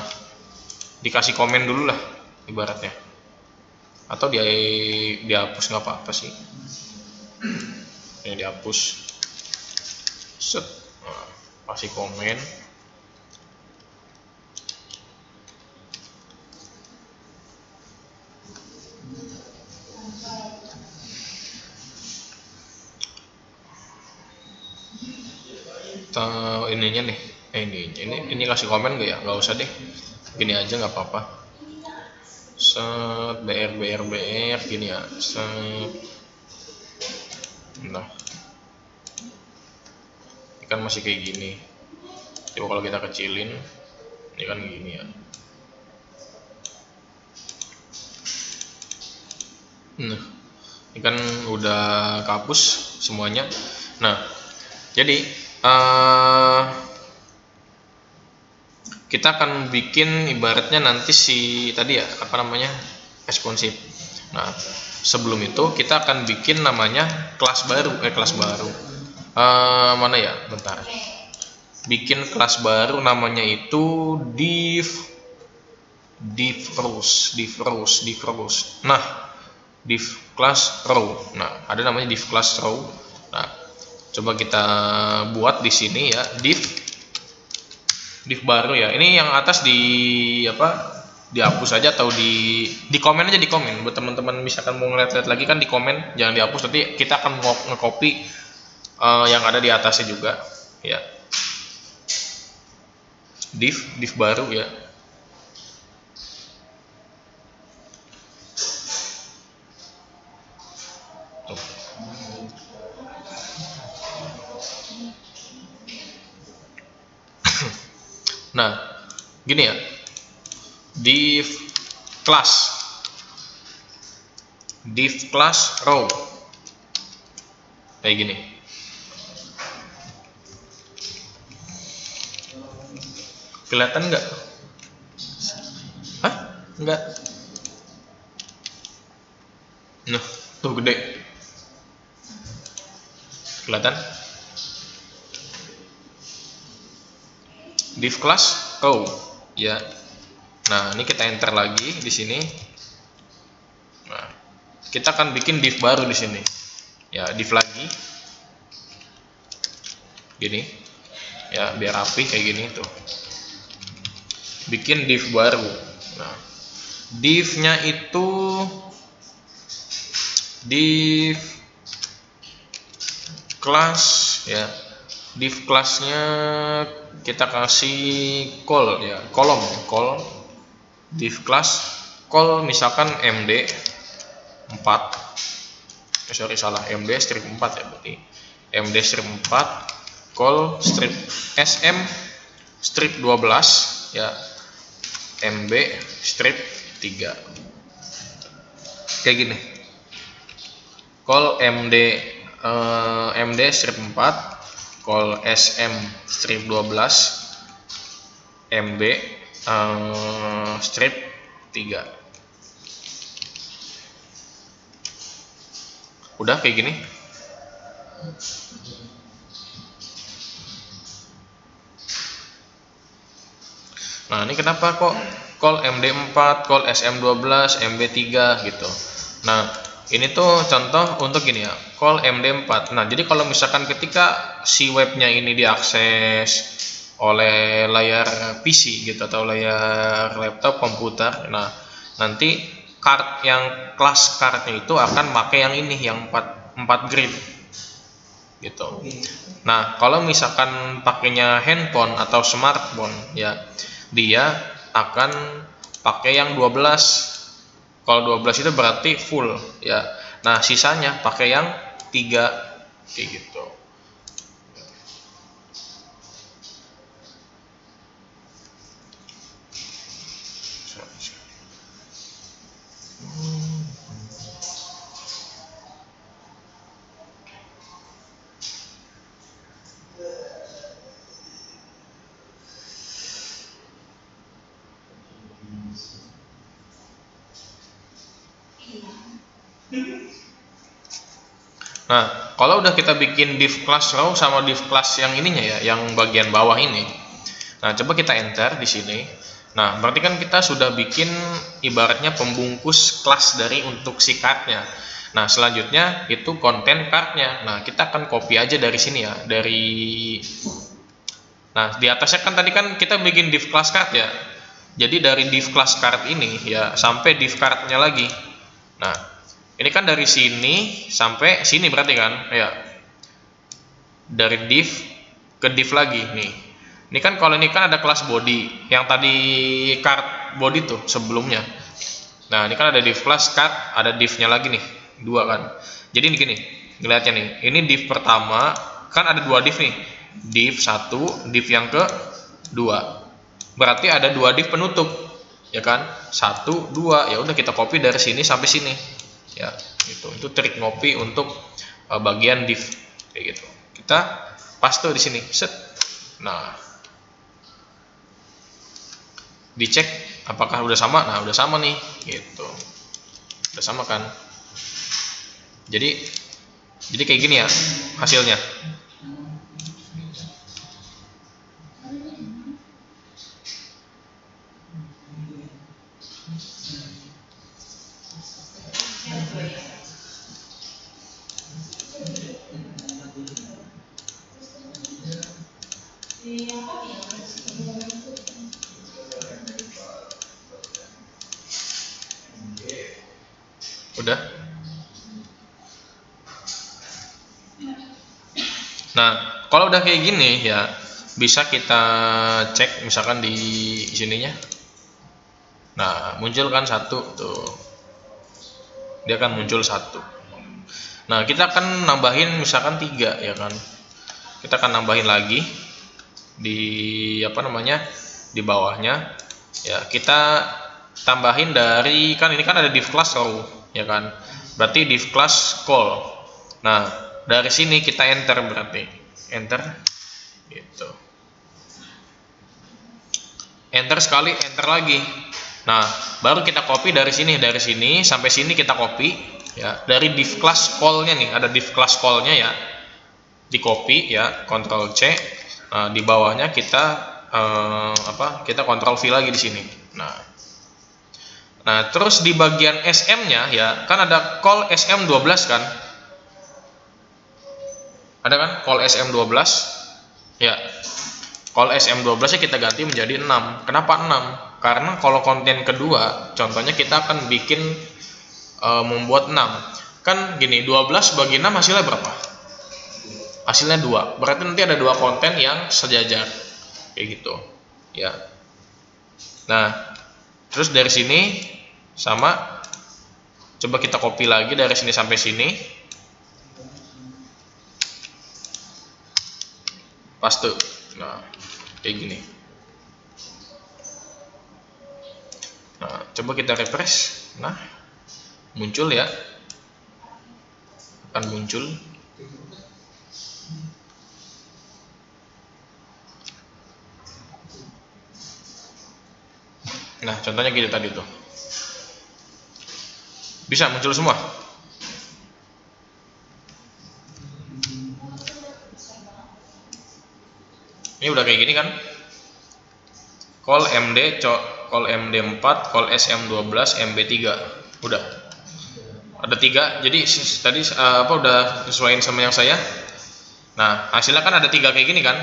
dikasih komen dulu lah ibaratnya, atau dihapus nggak apa-apa sih. Ini dihapus, set, nah, kasih komen. Ininya nih, ini kasih komen nggak ya? Nggak usah deh, gini aja nggak apa-apa. Set, BR gini ya, set. Nah, ini kan masih kayak gini. Coba kalau kita kecilin, ini kan gini ya. Nah, ini kan udah kehapus semuanya. Nah, jadi kita akan bikin ibaratnya nanti si tadi ya, apa namanya, responsif. Nah, sebelum itu kita akan bikin namanya kelas baru. Mana ya, bentar, bikin kelas baru namanya itu div rows. Nah, div class row. Nah, ada namanya div class row. Nah, coba kita buat di sini ya, div baru ya. Ini yang atas dihapus aja, atau di komen aja, di komen buat teman-teman misalkan mau ngeliat-liat lagi kan, di komen, jangan dihapus. Nanti kita akan nge-copy yang ada di atasnya juga ya. Div baru ya. Nah, gini ya, div class row kayak gini. Kelihatan nggak? Hah? Nggak. Nah, tuh gede. Kelihatan? Div class row ya. Nah, ini kita enter lagi di sini. Nah, kita akan bikin div baru di sini. Ya, div lagi. Gini. Ya, biar rapi kayak gini tuh. Bikin div baru. Nah, div-nya itu div class ya. Div class-nya kita kasih call ya, call div class call misalkan md 4, md strip 4 ya, berarti md strip 4 call strip sm strip 12 ya, mb strip 3 kayak gini. Call md strip 4, call sm strip 12, mb strip 3. Udah kayak gini. Nah, ini kenapa kok call md4, call sm12, mb3 gitu. Nah, ini tuh contoh untuk gini ya, call md4. Nah, jadi kalau misalkan ketika si webnya ini diakses oleh layar PC gitu, atau layar laptop komputer, nah nanti kelas cardnya itu akan pakai yang ini, yang 4 grid gitu. Nah, kalau misalkan pakainya handphone atau smartphone ya, dia akan pakai yang 12. Kalau 12 itu berarti full ya. Nah, sisanya pakai yang 3 kayak gitu. Nah, kalau udah kita bikin div class row sama div class yang ininya ya, yang bagian bawah ini. Nah, coba kita enter di sini. Nah, berarti kan kita sudah bikin ibaratnya pembungkus kelas dari untuk si cardnya. Nah, selanjutnya itu konten cardnya. Nah, kita akan copy aja dari sini ya, Nah, di atasnya kan tadi kan kita bikin div class card ya. Jadi dari div class card ini ya sampai div cardnya lagi. Nah, ini kan dari sini sampai sini berarti kan ya, dari div ke div lagi nih. Ini kan kalau ini kan ada kelas body yang tadi card body tuh sebelumnya. Nah, ini kan ada div class card, ada divnya lagi nih, dua kan. Jadi ini gini, ngeliatnya nih, ini div pertama kan ada dua div nih, div 1, div yang ke 2. Berarti ada dua div penutup, ya kan? 1, 2, ya udah kita copy dari sini sampai sini. Ya, itu trik ngopi untuk bagian div kayak gitu. Kita paste di sini, set. Nah, dicek apakah udah sama. Nah, udah sama nih, gitu. Udah sama kan? Jadi kayak gini ya hasilnya. Udah. Nah, kalau udah kayak gini ya bisa kita cek misalkan di sininya. Nah, muncul kan 1 tuh. Dia akan muncul 1. Nah, kita akan nambahin misalkan 3 ya kan. Kita akan nambahin lagi di di bawahnya ya, kita tambahin dari kan ini kan ada div class row ya kan, berarti div class call. Nah, dari sini kita enter, berarti enter gitu, enter sekali, enter lagi. Nah, baru kita copy dari sini sampai sini kita copy ya, dari div class call-nya nih, ada div class call-nya ya, di copy ya, Ctrl C. Nah, di bawahnya kita kita Ctrl V lagi di sini. Nah, terus di bagian SM-nya ya, kan ada call SM12 kan? Ada kan call SM12? Ya. Call SM12 nya kita ganti menjadi 6. Kenapa 6? Karena kalau konten kedua, contohnya kita akan bikin membuat 6. Kan gini, 12 bagi 6 hasilnya berapa? Hasilnya 2. Berarti nanti ada 2 konten yang sejajar. Kayak gitu. Ya. Nah, terus dari sini sama, coba kita copy lagi dari sini sampai sini, paste. Nah, kayak gini. Nah, coba kita refresh. Nah, muncul ya, akan muncul. Nah, contohnya gitu tadi tuh, bisa muncul semua. Ini udah kayak gini kan, call MD, call MD4, call SM12, MB3, udah ada 3. Jadi tadi udah sesuaiin sama yang saya. Nah, hasilnya kan ada 3 kayak gini kan,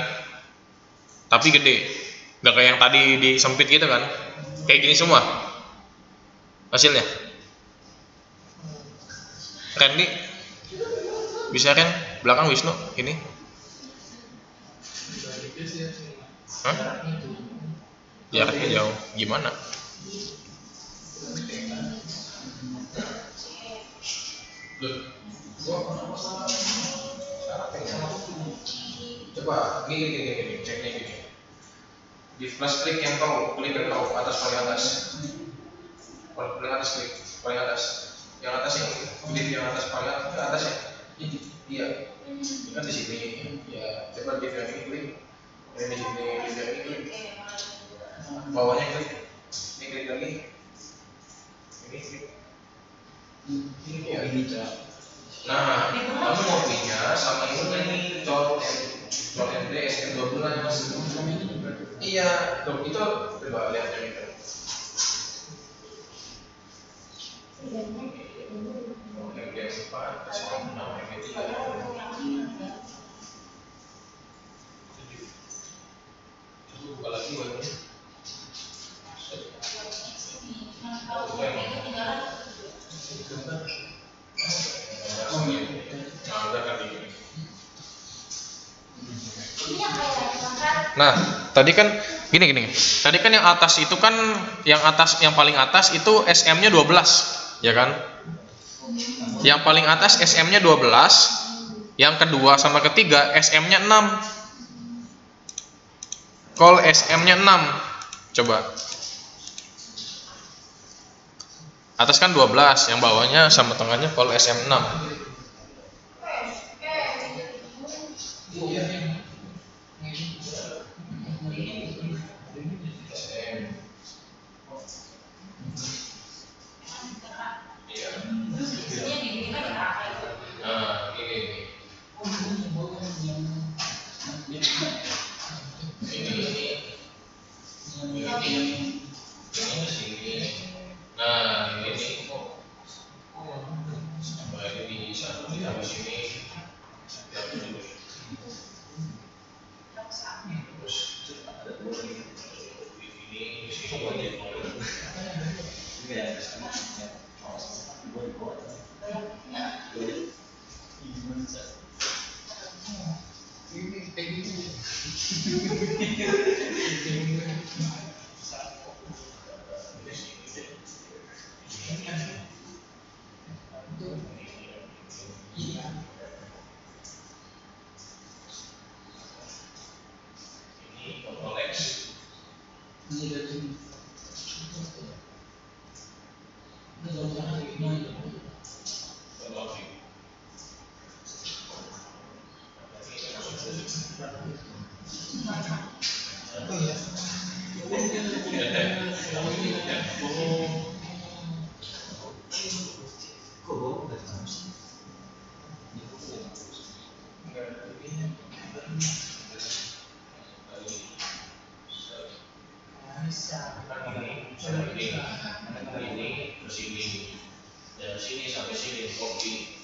tapi gede, nggak kayak yang tadi disempit gitu kan, kayak gini semua hasilnya. Randy bisa kan belakang Wisnu ini? Hah? Jaraknya jauh gimana? Coba gini, ceknya gini. Di flash klik yang kau klik ke bawah, atas paling atas. Paling atas klik, paling atas. Yang atas yang klik yang atas paling atas, ke atas ya. Iya. Ini kan di sini. Ya, coba di yang ini klik. Ini di sini, di yang ini klik. Bawahnya klik. Ini klik lagi. Nah, kamu ngopinya sama ini col MD SM12. Iya, dok itu coba lihat yang itu. MD4, SM6, MD3. Coba buka lagi warnanya. Nah, tadi kan gini. Tadi kan yang atas itu kan yang paling atas itu SM-nya 12, ya kan? Yang paling atas SM-nya 12, yang kedua sama ketiga SM-nya 6. Call SM-nya 6. Coba. Atas kan 12, yang bawahnya sama tengahnya call SM6. Ini ke sini, dari sini sampai sini kopi.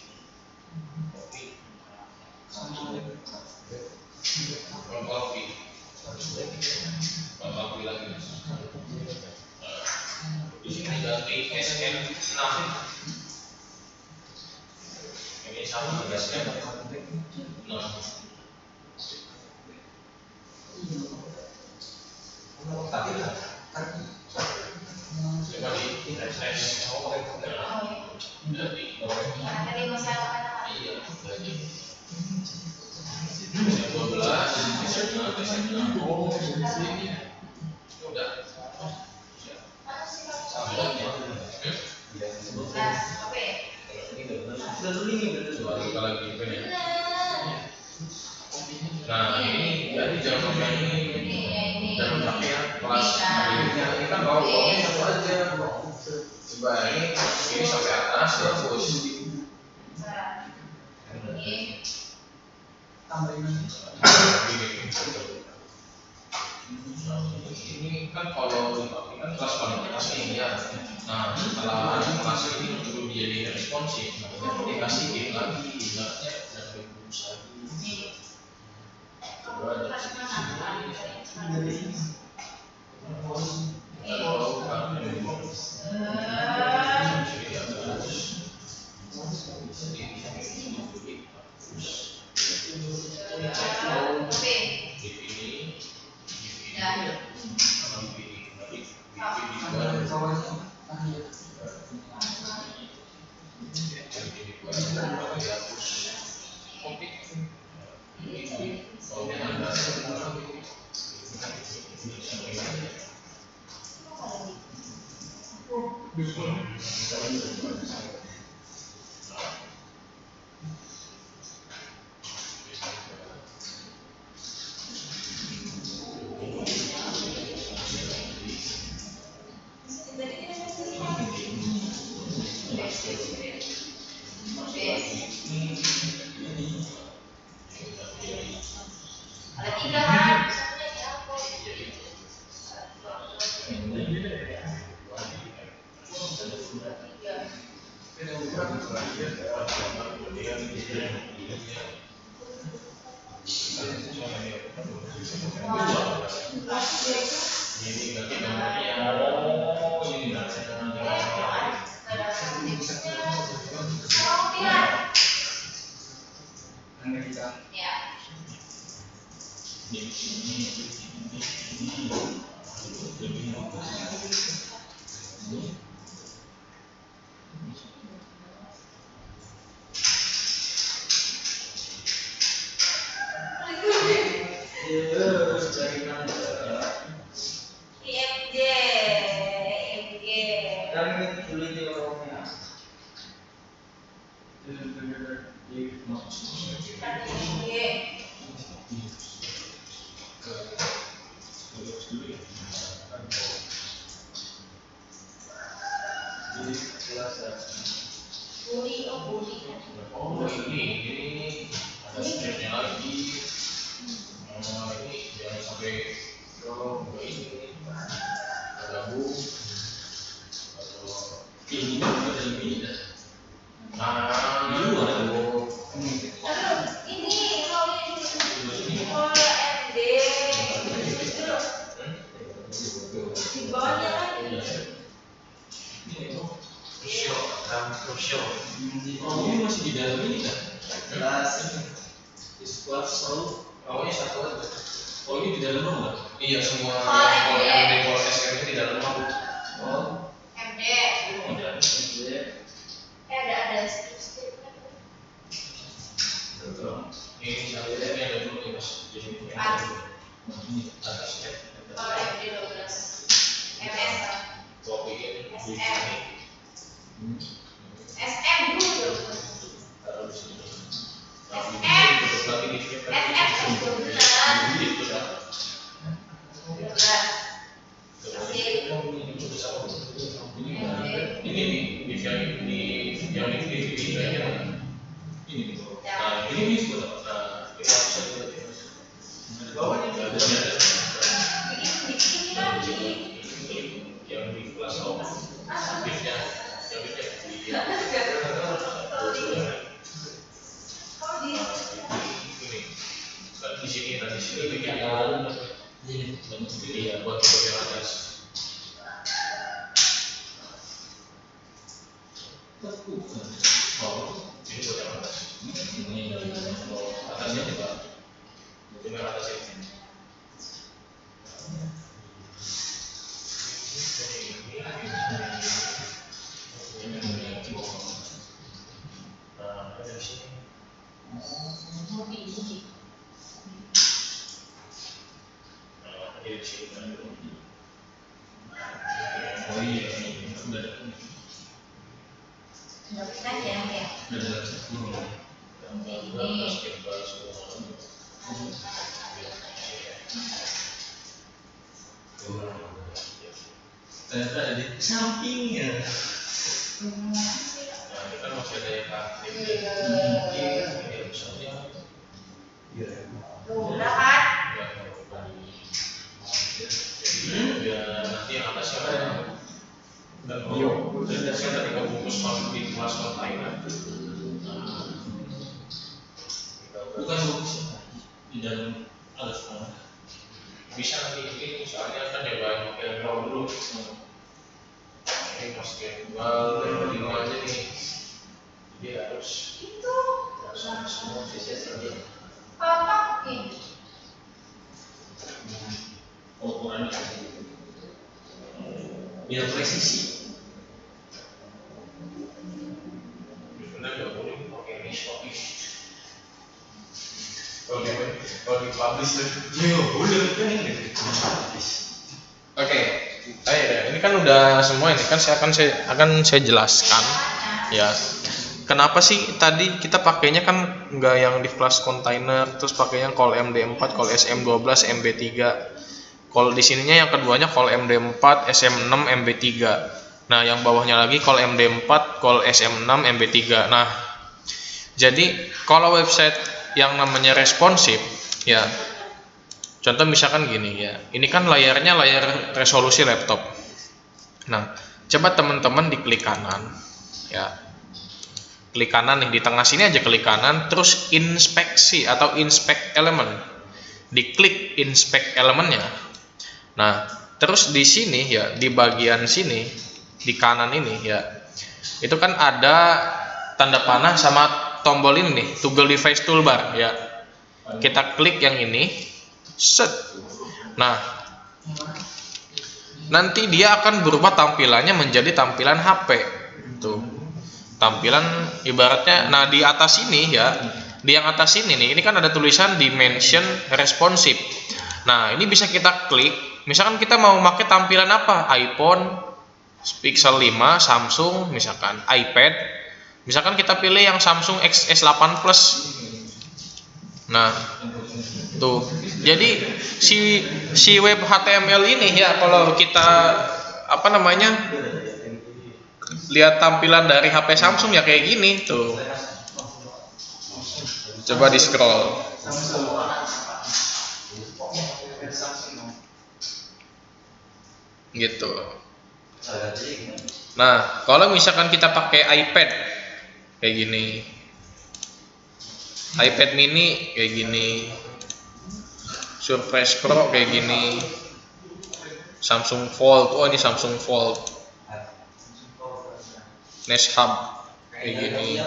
Kopi lagi. Di sini ganti SM6. Ini sama dengan SM6. Nah ini jadi jangan pakai yang kelas ini kan bawahnya satu aja. Coba ini sampai atas terus. Ini kan kalau dipakai kan kelas paling atas nih ya. Nah setelah kelas ini perlu jadi responsif, dikasih game lagi, ibaratnya dan bagus lagi. Ada 3 kan? Ya. IMJ. Budi, Oh ini ada stripnya lagi. Ini jangan sampai ini gabung atau Ini kan ada lebih. Aduh, ini kalau MD di bawahnya lagi. Oh, ini masih di dalam ini kan? Kelas squad selalu awalnya satu aja. Oh, ini di dalam rumah? iya semua Oh, kalau MD. MD kalau SM di dalam rumah. Oh, MD. ada. Ada strip. Betul. Ini saya ada dulu nih mas. Jadi Ini atasnya. Kalau MD 12. MS. Kopi ini di SM. sini. SM dulu. Taruh di sini. SM. Ini tutup lagi di sini. SM 12. Gitu dah. 12. Ini di yang di kayaknya mana? ini di bawah. Nah ini buat apa? Nah ini harus ada di bawahnya nggak ada. Bikin lagi. Yang di kelas awal, liftnya, yang liftnya di ini di sini dan di sini bikin yang iya buat bagian atas. Oh, ini buat yang atas. Atasnya juga, cuma yang atas ini. Nah, ada di sini. Nah, ada di sini. Oh iya, ini sudah ada. Kan ya. Sudah ada sepuluh. Ternyata ada di sampingnya. Nah, ini kan masih ada yang aktif nih. Ini misalnya Tuh, udah kan? jadi ya nanti yang atasnya ada dan saya tadi kebungkus masuk di kelas kontainer. Bukan bagus di dalam alas tanah. Bisa nanti ini soalnya kan ya banyak yang draw dulu. Ini masukin tunggal 5 aja nih. Jadi harus Itu. semua sisi tadi. Papa ini. Ukurannya biar presisi. Sebenarnya nggak boleh pakai miskop. Kalau di publish tuh. Ya boleh kan ini. Oke, ini kan udah semua ini kan saya akan saya jelaskan ya. Kenapa sih tadi kita pakainya kan nggak yang di kelas kontainer, terus pakainya call MD4, call SM12, MB3. Call di sininya yang keduanya call MD4, SM6, MB3. Nah, yang bawahnya lagi call MD4, call SM6, MB3. Nah, Jadi kalau website yang namanya responsif ya, contoh misalkan gini ya, ini kan layarnya layar resolusi laptop. Nah, coba teman-teman diklik kanan ya, klik kanan nih, di tengah sini aja klik kanan, terus inspeksi atau inspect element, diklik inspect elemennya. Nah, terus di sini ya, di bagian sini di kanan ini ya, itu kan ada tanda panah sama tombol ini nih, toggle device toolbar ya. Kita klik yang ini, set. Nah, nanti dia akan berubah tampilannya menjadi tampilan HP tuh, tampilan ibaratnya. Nah, di atas ini ya, di yang atas ini nih, ini kan ada tulisan dimension responsive. Nah, ini bisa kita klik, misalkan kita mau pakai tampilan apa, iPhone, Pixel 5, Samsung, misalkan iPad, misalkan kita pilih yang Samsung S8 Plus. Nah, tuh, jadi si web HTML ini ya, kalau kita apa namanya, lihat tampilan dari HP Samsung ya kayak gini tuh. Coba di scroll. Gitu. Nah, kalau misalkan kita pakai iPad kayak gini, iPad mini kayak gini, Surface Pro kayak gini, Samsung Fold, oh ini Samsung Fold, Nest Hub kayak gini,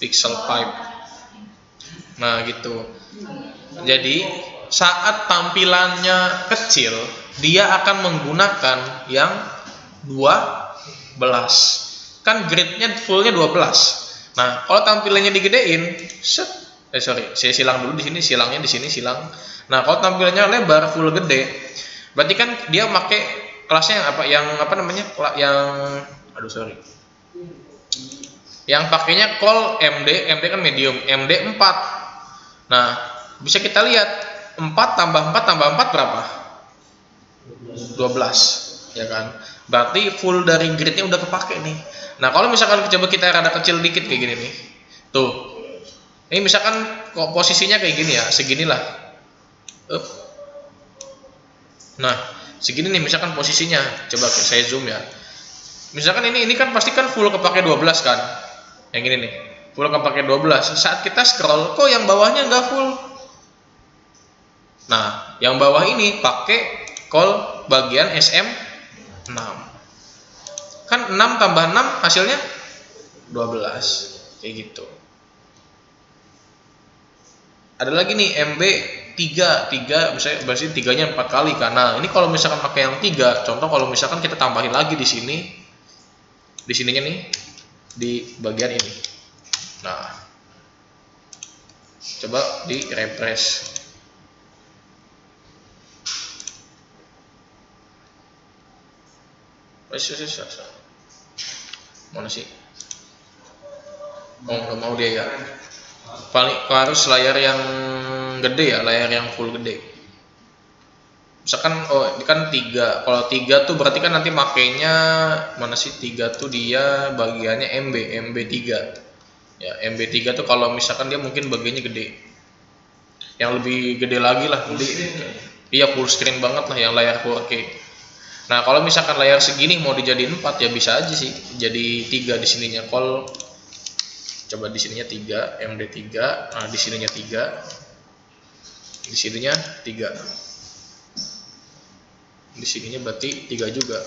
Pixel 5. Nah, gitu. Jadi saat tampilannya kecil, dia akan menggunakan yang 12. Kan gridnya fullnya 12. Nah, kalau tampilannya digedein, set. Saya silang dulu di sini, silangnya di sini silang. Nah, kalau tampilannya lebar, full gede, berarti kan dia pakai kelasnya yang apa namanya? Yang pakainya call MD kan medium, MD 4. Nah, bisa kita lihat 4 tambah 4 tambah 4 berapa? 12, ya kan? Berarti full dari gridnya udah kepake nih. Nah, kalau misalkan coba kita rada kecil dikit kayak gini nih, tuh, ini misalkan kok posisinya kayak gini ya, seginilah. Nah, segini nih misalkan posisinya, coba saya zoom ya. Misalkan ini kan pasti kan full kepake 12 kan, yang ini nih, full kepake 12. Saat kita scroll, kok yang bawahnya nggak full? Nah, yang bawah ini pakai call bagian SM6. Kan 6 tambah 6 hasilnya 12. Kayak gitu. Ada lagi nih MB3 misalnya berarti 3-nya 4 kali kan. Nah, ini kalau misalkan pakai yang 3, contoh kalau misalkan kita tambahin lagi di sini. Di sininya nih, di bagian ini. Nah, coba di refresh. Mana sih? Oh, nggak mau dia ya. Paling harus layar yang gede ya, layar yang full gede. Misalkan ini kan 3. Kalau 3 tuh berarti kan nanti makainya mana sih? 3 tuh dia bagiannya MB3. Ya, MB3 tuh kalau misalkan dia mungkin bagiannya gede. Yang lebih gede lagi lah, gede. Iya, full screen banget lah, yang layar 4K. Nah, kalau misalkan layar segini mau dijadiin 4 ya bisa aja sih. Jadi 3 di sininya call. Coba di sininya 3, MD3. Nah, di sininya 3. Di sininya 3. Di sininya berarti 3 juga.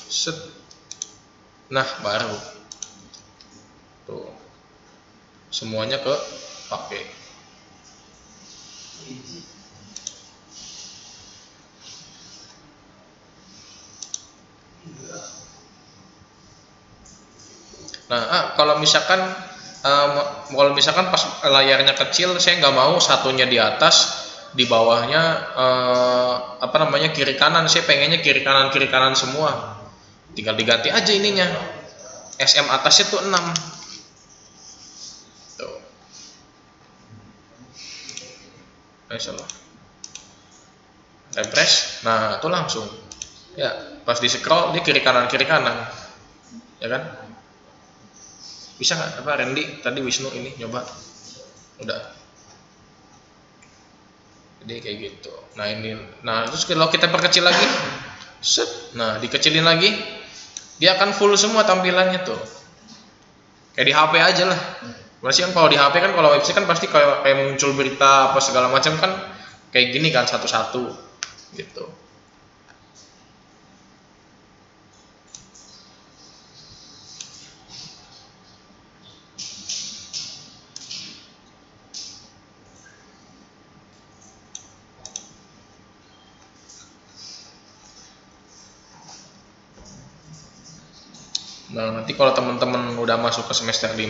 Set. Nah, baru. Tuh. Semuanya ke pakai. Nah, kalau misalkan pas layarnya kecil, saya nggak mau satunya di atas, di bawahnya kiri kanan. Saya pengennya kiri kanan semua. Tinggal diganti aja ininya. SM atasnya tuh 6. Tuh. Refresh. Nah, itu langsung. Ya. pas di scroll dia kiri kanan ya kan. Bisa nggak apa Randy tadi Wisnu ini nyoba udah, jadi kayak gitu. Nah terus kalau kita perkecil lagi set, nah dikecilin lagi dia akan full semua tampilannya tuh kayak di HP aja lah. Berarti kan kalau di HP kan, kalau website kan pasti kayak muncul berita apa segala macam kan kayak gini kan satu-satu gitu. Nah nanti kalau teman-teman udah masuk ke semester 5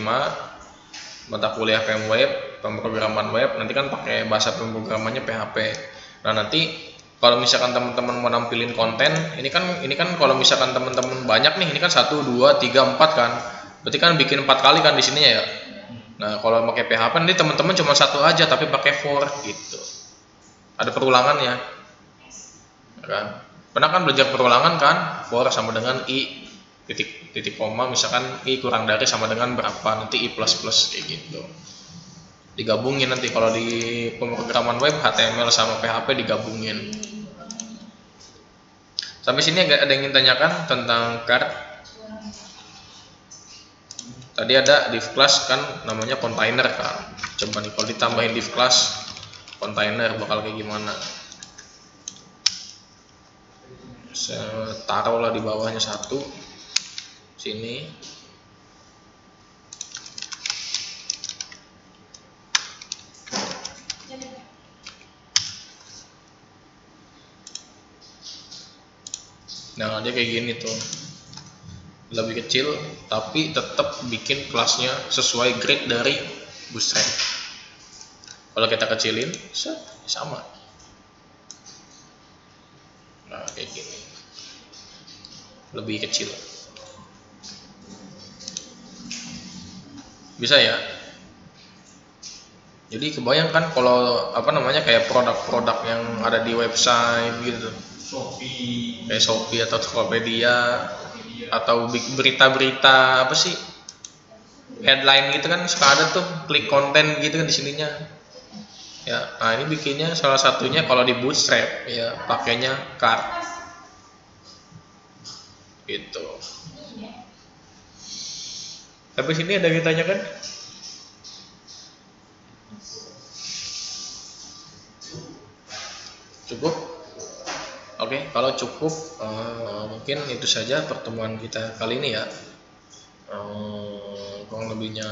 mata kuliah PM Web, pemrograman web, nanti kan pakai bahasa pemrogramannya PHP. Nah nanti kalau misalkan teman-teman mau nampilin konten, ini kan kalau misalkan teman-teman banyak nih, ini kan 1, 2, 3, 4 kan, berarti kan bikin 4 kali kan di sini ya. Nah kalau pakai PHP nanti teman-teman cuma 1 aja tapi pakai for gitu, ada perulangannya, kan? Pernah kan belajar perulangan kan, for sama dengan i titik koma, misalkan i kurang dari sama dengan berapa, nanti i plus kayak gitu. Digabungin nanti kalau di pemrograman web HTML sama PHP digabungin. Sampai sini ada yang ingin tanyakan tentang card? Tadi ada div class kan namanya container kan. Coba nih kalau ditambahin div class container bakal kayak gimana? Saya taruhlah di bawahnya 1 sini. Nah dia kayak gini tuh, lebih kecil tapi tetap bikin kelasnya sesuai grade dari Bootstrap. Kalau kita kecilin sama. Nah kayak gini, lebih kecil. Bisa ya. Jadi kebayangkan kalau kayak produk-produk yang ada di website gitu, kayak Shopee atau Tokopedia, atau berita-berita apa sih, headline gitu kan suka ada tuh klik konten gitu kan di sininya ya. Nah ini bikinnya salah satunya kalau di Bootstrap ya pakainya card gitu. Sampai sini ada yang ditanyakan? Cukup? Oke, kalau cukup mungkin itu saja pertemuan kita kali ini ya. Kurang lebihnya